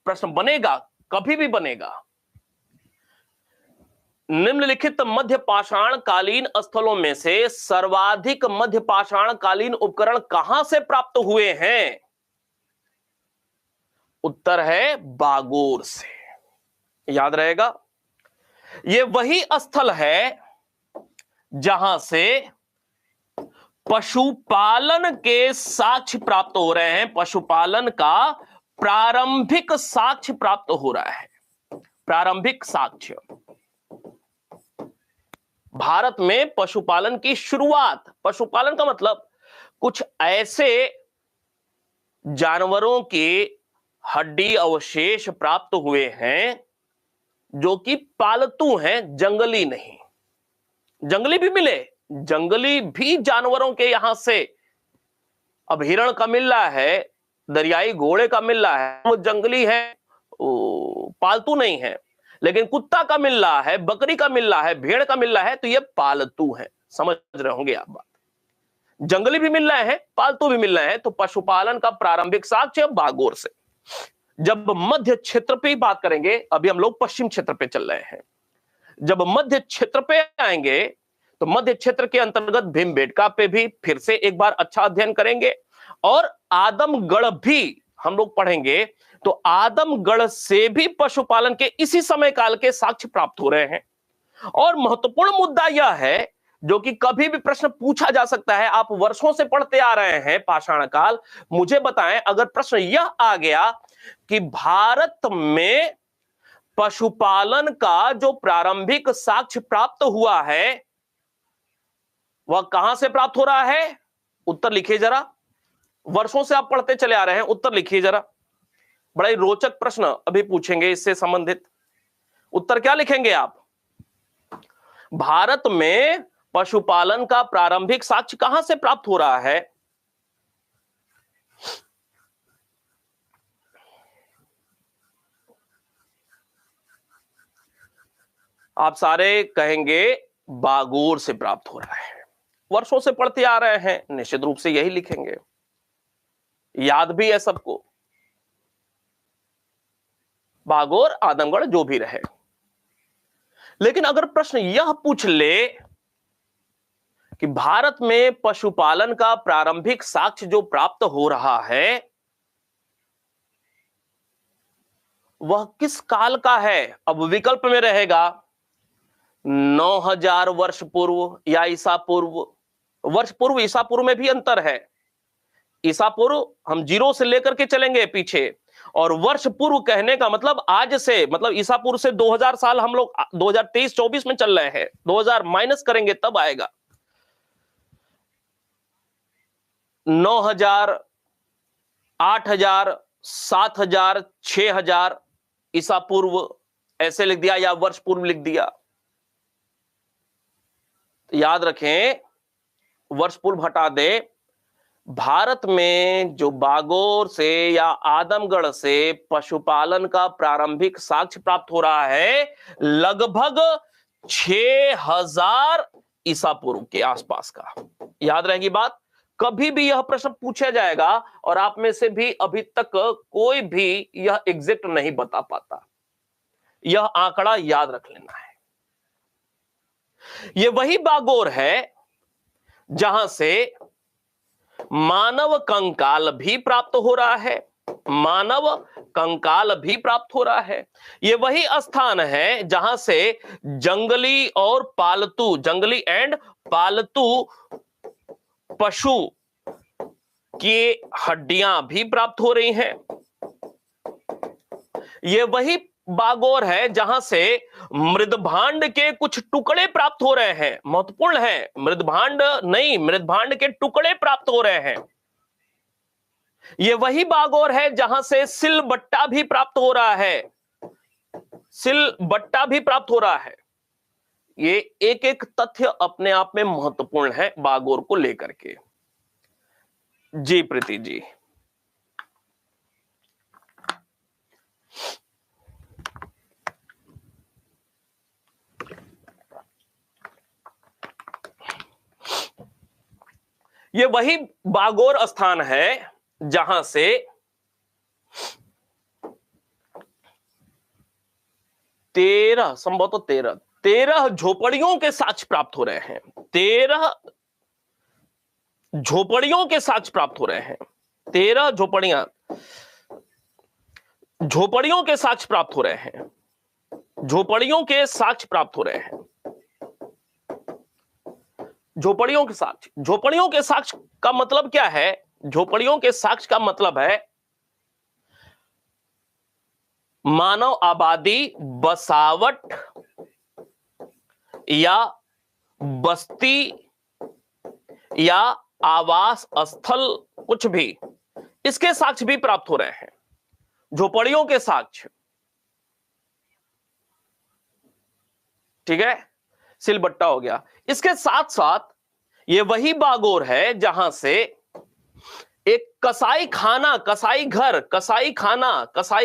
प्रश्न बनेगा, कभी भी बनेगा। निम्नलिखित मध्य पाषाण कालीन स्थलों में से सर्वाधिक मध्य पाषाण कालीन उपकरण कहां से प्राप्त हुए हैं? उत्तर है बागोर से। याद रहेगा, यह वही स्थल है जहां से पशुपालन के साक्ष्य प्राप्त हो रहे हैं। पशुपालन का प्रारंभिक साक्ष्य प्राप्त हो रहा है। प्रारंभिक साक्ष्य, भारत में पशुपालन की शुरुआत, पशुपालन का मतलब कुछ ऐसे जानवरों के हड्डी अवशेष प्राप्त हुए हैं जो कि पालतू हैं, जंगली नहीं। जंगली भी मिले, जंगली भी जानवरों के यहां से, अब हिरण का मिल रहा है, दरियाई घोड़े का मिल रहा है, वो जंगली है, पालतू नहीं है। लेकिन कुत्ता का मिल रहा है, बकरी का मिल रहा है, भेड़ का मिल रहा है, तो ये पालतू है। समझ रहे होंगे आप बात। जंगली भी मिल रहे हैं, पालतू भी मिल रहे हैं। तो पशुपालन का प्रारंभिक साक्ष्य बागोर से। जब मध्य क्षेत्र पे बात करेंगे, अभी हम लोग पश्चिम क्षेत्र पे चल रहे हैं, जब मध्य क्षेत्र पे आएंगे तो मध्य क्षेत्र के अंतर्गत भीमबेटका पे भी फिर से एक बार अच्छा अध्ययन करेंगे, और आदमगढ़ भी हम लोग पढ़ेंगे। तो आदमगढ़ से भी पशुपालन के इसी समय काल के साक्ष्य प्राप्त हो रहे हैं। और महत्वपूर्ण मुद्दा यह है, जो कि कभी भी प्रश्न पूछा जा सकता है, आप वर्षों से पढ़ते आ रहे हैं पाषाण काल, मुझे बताएं, अगर प्रश्न यह आ गया कि भारत में पशुपालन का जो प्रारंभिक साक्ष्य प्राप्त हुआ है वह कहां से प्राप्त हो रहा है? उत्तर लिखिए जरा। वर्षों से आप पढ़ते चले आ रहे हैं, उत्तर लिखिए जरा। बड़ा ही रोचक प्रश्न अभी पूछेंगे इससे संबंधित। उत्तर क्या लिखेंगे आप? भारत में पशुपालन का प्रारंभिक साक्ष्य कहां से प्राप्त हो रहा है? आप सारे कहेंगे बागोर से प्राप्त हो रहा है। वर्षों से पढ़ते आ रहे हैं, निश्चित रूप से यही लिखेंगे, याद भी है सबको। बागोर, आदमगढ़, जो भी रहे। लेकिन अगर प्रश्न यह पूछ ले कि भारत में पशुपालन का प्रारंभिक साक्ष्य जो प्राप्त हो रहा है वह किस काल का है? अब विकल्प में रहेगा 9000 वर्ष पूर्व या ईसा पूर्व। वर्ष पूर्व, ईसा पूर्व में भी अंतर है। ईसा पूर्व हम जीरो से लेकर के चलेंगे पीछे, और वर्ष पूर्व कहने का मतलब आज से, मतलब ईसा पूर्व से 2000 साल हम लोग 2023-24 में चल रहे हैं, 2000 माइनस करेंगे तब आएगा। 9000, 8000, 7000, 6000 ईसा पूर्व ऐसे लिख दिया, या वर्ष पूर्व लिख दिया। याद रखें, वर्ष पूर्व हटा दे। भारत में जो बागोर से या आदमगढ़ से पशुपालन का प्रारंभिक साक्ष्य प्राप्त हो रहा है लगभग 6000 ईसा पूर्व के आसपास का। याद रहेगी बात। कभी भी यह प्रश्न पूछा जाएगा और आप में से भी अभी तक कोई भी यह एग्जैक्ट नहीं बता पाता, यह आंकड़ा याद रख लेना है। यह वही बागोर है जहां से मानव कंकाल भी प्राप्त हो रहा है। मानव कंकाल भी प्राप्त हो रहा है। यह वही स्थान है जहां से जंगली और पालतू, जंगली एंड पालतू पशु की हड्डियां भी प्राप्त हो रही हैं। यह वही बागोर है जहां से मृदभांड के कुछ टुकड़े प्राप्त हो रहे हैं। महत्वपूर्ण है, मृदभांड नहीं, मृदभांड के टुकड़े प्राप्त हो रहे हैं। यह वही बागोर है जहां से सिलबट्टा भी प्राप्त हो रहा है, सिलबट्टा भी प्राप्त हो रहा है। ये एक एक तथ्य अपने आप में महत्वपूर्ण है बागोर को लेकर के। जी प्रीति जी। ये वही बागोर स्थान है जहां से संभवतः 13 झोपड़ियों के साक्ष्य प्राप्त हो रहे हैं। 13 झोपड़ियों के साक्ष्य प्राप्त हो रहे हैं। 13 झोपड़ियों के साक्ष्य प्राप्त हो रहे हैं। झोपड़ियों के साक्ष्य प्राप्त हो रहे हैं। झोपड़ियों के साक्ष्य, झोपड़ियों के साक्ष्य का मतलब क्या है? झोपड़ियों के साक्ष्य का मतलब है मानव आबादी, बसावट या बस्ती या आवास स्थल, कुछ भी, इसके साक्ष्य भी प्राप्त हो रहे हैं। झोपड़ियों के साक्ष्य, ठीक है, सिलबट्टा हो गया। इसके साथ साथ ये वही बागोर है जहां से एक कसाई खाना, कसाई घर, कसाई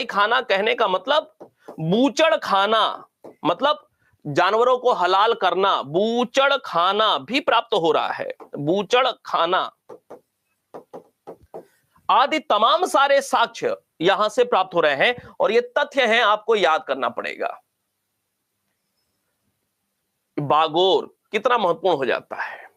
खाना कहने का मतलब बूचड़ खाना, मतलब जानवरों को हलाल करना, बूचड़ खाना भी प्राप्त हो रहा है। बूचड़ खाना आदि तमाम सारे साक्ष्य यहां से प्राप्त हो रहे हैं और ये तथ्य हैं, आपको याद करना पड़ेगा। बागोर कितना महत्वपूर्ण हो जाता है।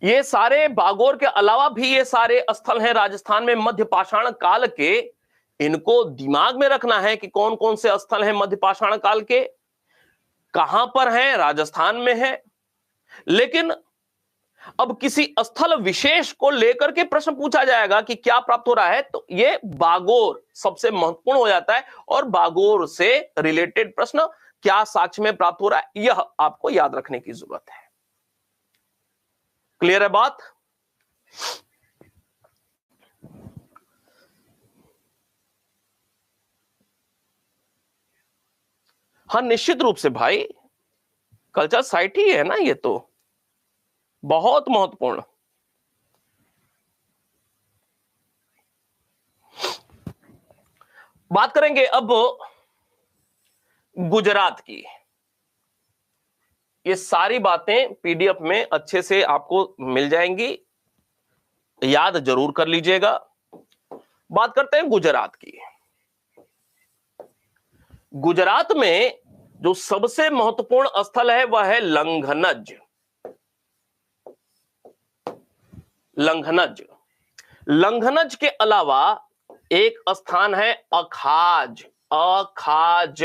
ये सारे बागोर के अलावा भी ये सारे स्थल हैं राजस्थान में मध्य पाषाण काल के, इनको दिमाग में रखना है कि कौन कौन से स्थल हैं मध्य पाषाण काल के, कहां पर हैं, राजस्थान में है। लेकिन अब किसी स्थल विशेष को लेकर के प्रश्न पूछा जाएगा कि क्या प्राप्त हो रहा है, तो ये बागोर सबसे महत्वपूर्ण हो जाता है और बागोर से रिलेटेड प्रश्न क्या साक्ष्य में प्राप्त हो रहा है, यह आपको याद रखने की जरूरत है। क्लियर है बात? हाँ निश्चित रूप से भाई, कल्चर साइट ही है ना, ये तो बहुत महत्वपूर्ण। बात करेंगे अब गुजरात की। ये सारी बातें पीडीएफ में अच्छे से आपको मिल जाएंगी, याद जरूर कर लीजिएगा। बात करते हैं गुजरात की। गुजरात में जो सबसे महत्वपूर्ण स्थल है वह है लंघनज। लंघनज, लंघनज के अलावा एक स्थान है अखाज। अखाज,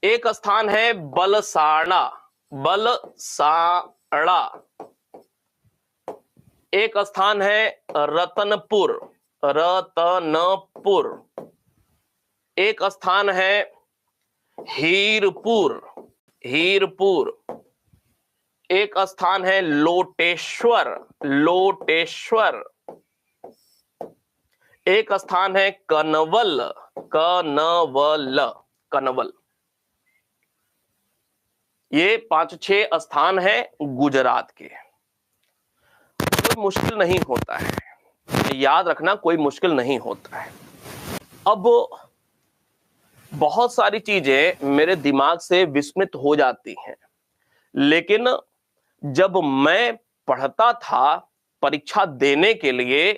एक स्थान है बलसाड़ा। बलसाड़ा, एक स्थान है रतनपुर। रतनपुर, एक स्थान है हीरपुर। हीरपुर, एक स्थान है लोटेश्वर। लोटेश्वर, एक स्थान है कनवल। कनवल, कनवल। ये 5-6 स्थान है गुजरात के। कोई मुश्किल नहीं होता है, याद रखना, कोई मुश्किल नहीं होता है। अब बहुत सारी चीजें मेरे दिमाग से विस्मृत हो जाती हैं, लेकिन जब मैं पढ़ता था परीक्षा देने के लिए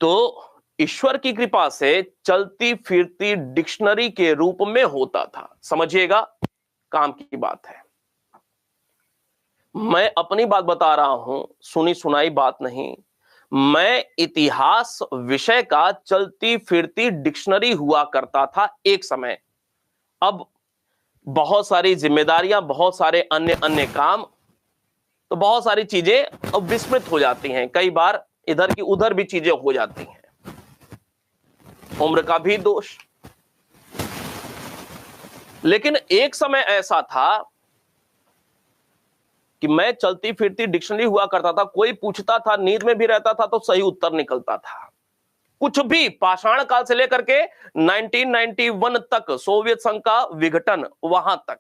तो ईश्वर की कृपा से चलती फिरती डिक्शनरी के रूप में होता था। समझिएगा, काम की बात है। मैं अपनी बात बता रहा हूं, सुनी सुनाई बात नहीं। मैं इतिहास विषय का चलती फिरती डिक्शनरी हुआ करता था एक समय। अब बहुत सारी जिम्मेदारियां, बहुत सारे अन्य अन्य काम, तो बहुत सारी चीजें अब विस्मृत हो जाती हैं। कई बार इधर की उधर भी चीजें हो जाती हैं। उम्र का भी दोष। लेकिन एक समय ऐसा था कि मैं चलती फिरती डिक्शनरी हुआ करता था, कोई पूछता था, नींद में भी रहता था तो सही उत्तर निकलता था। कुछ भी पाषाण काल से लेकर के 1991 तक, सोवियत संघ का विघटन, वहां तक,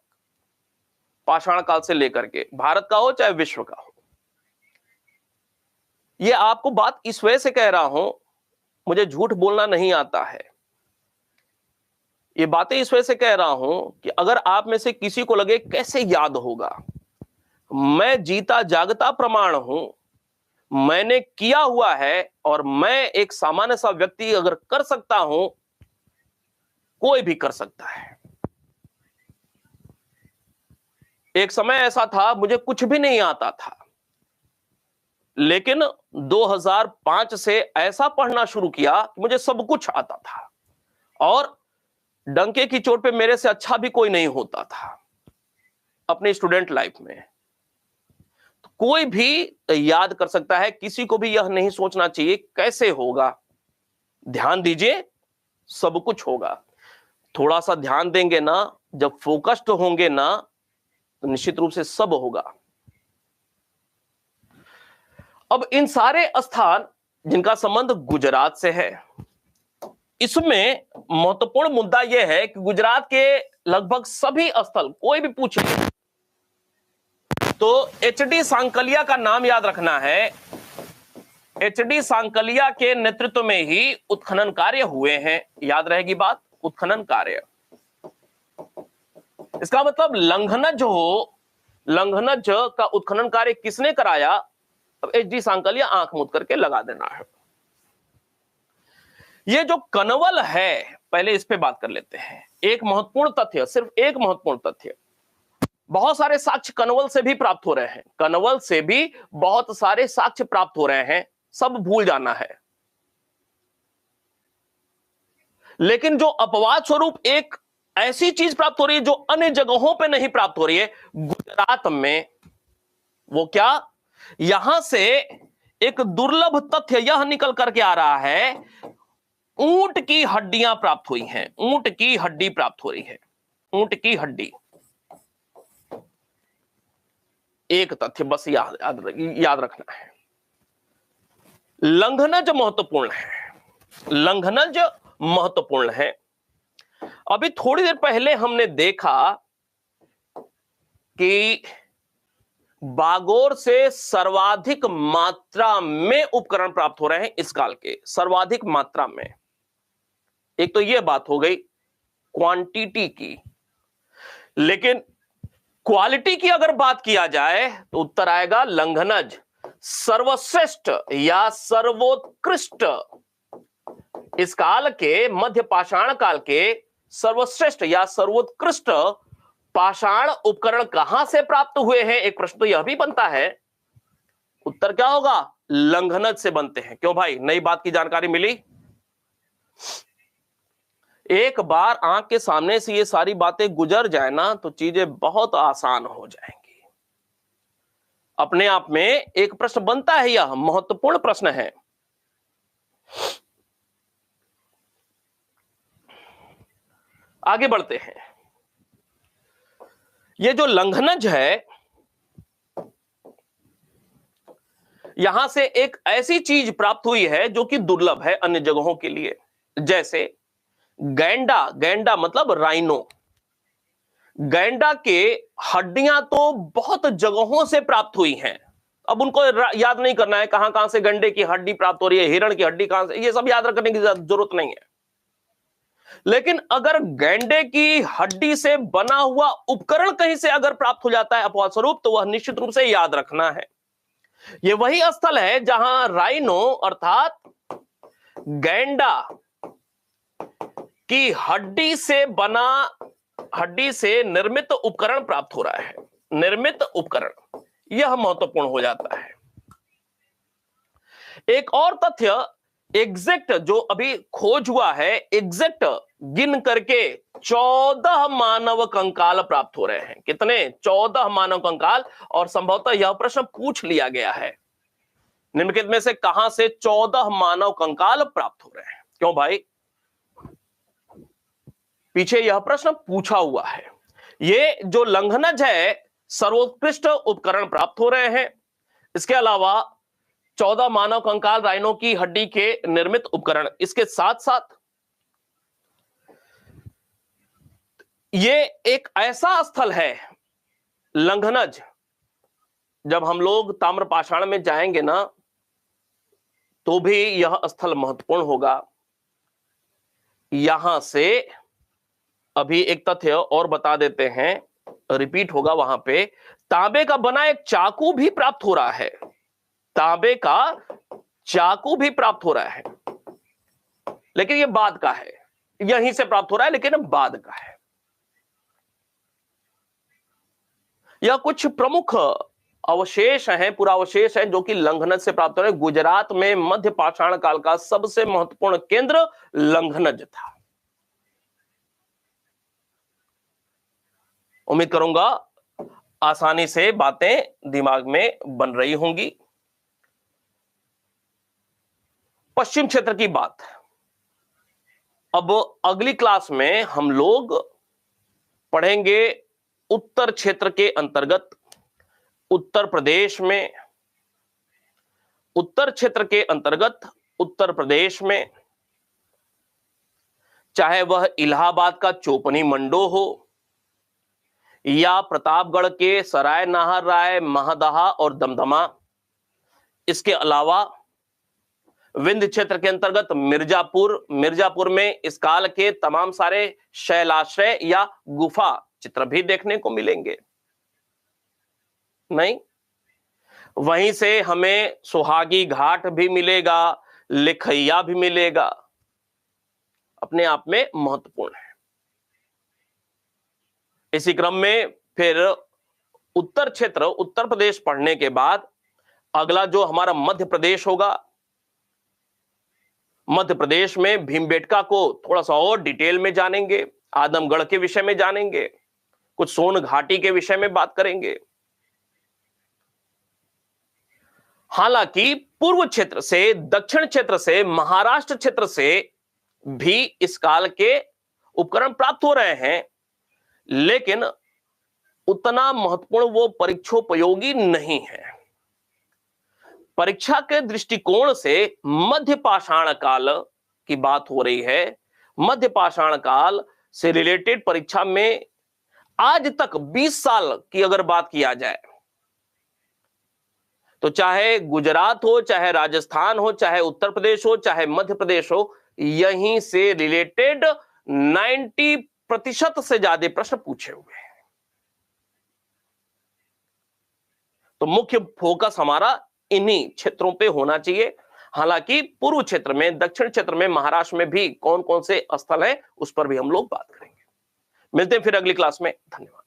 पाषाण काल से लेकर के, भारत का हो चाहे विश्व का हो। ये आपको बात इस वजह से कह रहा हूं, मुझे झूठ बोलना नहीं आता है। ये बातें इस वजह से कह रहा हूं कि अगर आप में से किसी को लगे कैसे याद होगा, मैं जीता जागता प्रमाण हूं, मैंने किया हुआ है, और मैं एक सामान्य सा व्यक्ति अगर कर सकता हूं, कोई भी कर सकता है। एक समय ऐसा था मुझे कुछ भी नहीं आता था, लेकिन 2005 से ऐसा पढ़ना शुरू किया कि मुझे सब कुछ आता था, और डंके की चोट पे मेरे से अच्छा भी कोई नहीं होता था अपनी स्टूडेंट लाइफ में। तो कोई भी याद कर सकता है, किसी को भी यह नहीं सोचना चाहिए कैसे होगा। ध्यान दीजिए, सब कुछ होगा। थोड़ा सा ध्यान देंगे ना, जब फोकस्ड होंगे ना, तो निश्चित रूप से सब होगा। अब इन सारे स्थान जिनका संबंध गुजरात से है, इसमें महत्वपूर्ण मुद्दा यह है कि गुजरात के लगभग सभी स्थल, कोई भी पूछे तो एचडी सांकलिया का नाम याद रखना है। एचडी सांकलिया के नेतृत्व में ही उत्खनन कार्य हुए हैं। याद रहेगी बात, उत्खनन कार्य। इसका मतलब लंघनज का उत्खनन कार्य किसने कराया? अब एचडी सांकलिया आंख मूंद करके लगा देना है। ये जो कनवल है, पहले इस पे बात कर लेते हैं। एक महत्वपूर्ण तथ्य, सिर्फ एक महत्वपूर्ण तथ्य, बहुत सारे साक्ष्य कनवल से भी प्राप्त हो रहे हैं, कनवल से भी बहुत सारे साक्ष्य प्राप्त हो रहे हैं, सब भूल जाना है। लेकिन जो अपवाद स्वरूप एक ऐसी चीज प्राप्त हो रही है जो अन्य जगहों पे नहीं प्राप्त हो रही है, गुजरात में, वो क्या? यहां से एक दुर्लभ तथ्य यह निकल करके आ रहा है, ऊंट की हड्डियां प्राप्त हुई हैं। ऊंट की हड्डी प्राप्त हो रही है, ऊंट की हड्डी। एक तथ्य बस याद रखना है। लंघनज महत्वपूर्ण है, लंघनज महत्वपूर्ण है। अभी थोड़ी देर पहले हमने देखा कि बागोर से सर्वाधिक मात्रा में उपकरण प्राप्त हो रहे हैं इस काल के, सर्वाधिक मात्रा में। एक तो यह बात हो गई क्वांटिटी की, लेकिन क्वालिटी की अगर बात किया जाए तो उत्तर आएगा लंघनज। सर्वश्रेष्ठ या सर्वोत्कृष्ट, इस काल के, मध्य पाषाण काल के सर्वश्रेष्ठ या सर्वोत्कृष्ट पाषाण उपकरण कहां से प्राप्त हुए हैं? एक प्रश्न तो यह भी बनता है। उत्तर क्या होगा? लंघनज से बनते हैं। क्यों भाई, नई बात की जानकारी मिली? एक बार आंख के सामने से ये सारी बातें गुजर जाए ना, तो चीजें बहुत आसान हो जाएंगी। अपने आप में एक प्रश्न बनता है, यह महत्वपूर्ण प्रश्न है। आगे बढ़ते हैं। ये जो लंघनज है, यहां से एक ऐसी चीज प्राप्त हुई है जो कि दुर्लभ है अन्य जगहों के लिए। जैसे गैंडा, गैंडा मतलब राइनो, गैंडा के हड्डियां तो बहुत जगहों से प्राप्त हुई हैं। अब उनको याद नहीं करना है कहां कहां से गैंडे की हड्डी प्राप्त हो रही है, हिरण की हड्डी कहां से, ये सब याद रखने की जरूरत नहीं है। लेकिन अगर गैंडे की हड्डी से बना हुआ उपकरण कहीं से अगर प्राप्त हो जाता है अपवाद स्वरूप, तो वह निश्चित रूप से याद रखना है। यह वही स्थल है जहां राइनो अर्थात गैंडा की हड्डी से निर्मित उपकरण प्राप्त हो रहा है। निर्मित उपकरण, यह महत्वपूर्ण हो जाता है। एक और तथ्य, एग्जैक्ट जो अभी खोज हुआ है, एग्जैक्ट गिन करके 14 मानव कंकाल प्राप्त हो रहे हैं। कितने? 14 मानव कंकाल। और संभवतः यह प्रश्न पूछ लिया गया है, निम्नलिखित में से कहां से 14 मानव कंकाल प्राप्त हो रहे हैं? क्यों भाई, पीछे यह प्रश्न पूछा हुआ है। ये जो लंघनज है, सर्वोत्कृष्ट उपकरण प्राप्त हो रहे हैं। इसके अलावा 14 मानव कंकाल राइनो की हड्डी के निर्मित उपकरण, इसके साथ साथ ये एक ऐसा स्थल है लंघनज, जब हम लोग ताम्रपाषाण में जाएंगे ना, तो भी यह स्थल महत्वपूर्ण होगा। यहां से अभी एक तथ्य और बता देते हैं, रिपीट होगा वहां पे, तांबे का बना एक चाकू भी प्राप्त हो रहा है। तांबे का चाकू भी प्राप्त हो रहा है, लेकिन यह बाद का है, यहीं से प्राप्त हो रहा है लेकिन बाद का है। यह कुछ प्रमुख अवशेष हैं, पूरा अवशेष है जो कि लंघनज से प्राप्त हो रहे हैं। गुजरात में मध्य पाषाण काल का सबसे महत्वपूर्ण केंद्र लंघनज था। उम्मीद करूंगा आसानी से बातें दिमाग में बन रही होंगी। पश्चिम क्षेत्र की बात, अब अगली क्लास में हम लोग पढ़ेंगे उत्तर क्षेत्र के अंतर्गत उत्तर प्रदेश में, उत्तर क्षेत्र के अंतर्गत उत्तर प्रदेश में, चाहे वह इलाहाबाद का चोपनी मंडो हो या प्रतापगढ़ के सराय नाहर राय, महदहा और दमदमा, इसके अलावा विंध्य क्षेत्र के अंतर्गत मिर्जापुर में इस काल के तमाम सारे शैलाश्रय या गुफा चित्र भी देखने को मिलेंगे। नहीं, वहीं से हमें सुहागी घाट भी मिलेगा, लिखैया भी मिलेगा, अपने आप में महत्वपूर्ण है। इसी क्रम में फिर उत्तर क्षेत्र उत्तर प्रदेश पढ़ने के बाद अगला जो हमारा मध्य प्रदेश होगा, मध्य प्रदेश में भीमबेटका को थोड़ा सा और डिटेल में जानेंगे, आदमगढ़ के विषय में जानेंगे, कुछ सोन घाटी के विषय में बात करेंगे। हालांकि पूर्व क्षेत्र से, दक्षिण क्षेत्र से, महाराष्ट्र क्षेत्र से भी इस काल के उपकरण प्राप्त हो रहे हैं, लेकिन उतना महत्वपूर्ण वो परीक्षोपयोगी नहीं है। परीक्षा के दृष्टिकोण से मध्य पाषाण काल की बात हो रही है। मध्य पाषाण काल से रिलेटेड परीक्षा में आज तक 20 साल की अगर बात किया जाए, तो चाहे गुजरात हो, चाहे राजस्थान हो, चाहे उत्तर प्रदेश हो, चाहे मध्य प्रदेश हो, यहीं से रिलेटेड 90% से ज्यादा प्रश्न पूछे हुए हैं। तो मुख्य फोकस हमारा इन्हीं क्षेत्रों पे होना चाहिए। हालांकि पूर्व क्षेत्र में, दक्षिण क्षेत्र में, महाराष्ट्र में भी कौन कौन से स्थल हैं, उस पर भी हम लोग बात करेंगे। मिलते हैं फिर अगली क्लास में। धन्यवाद।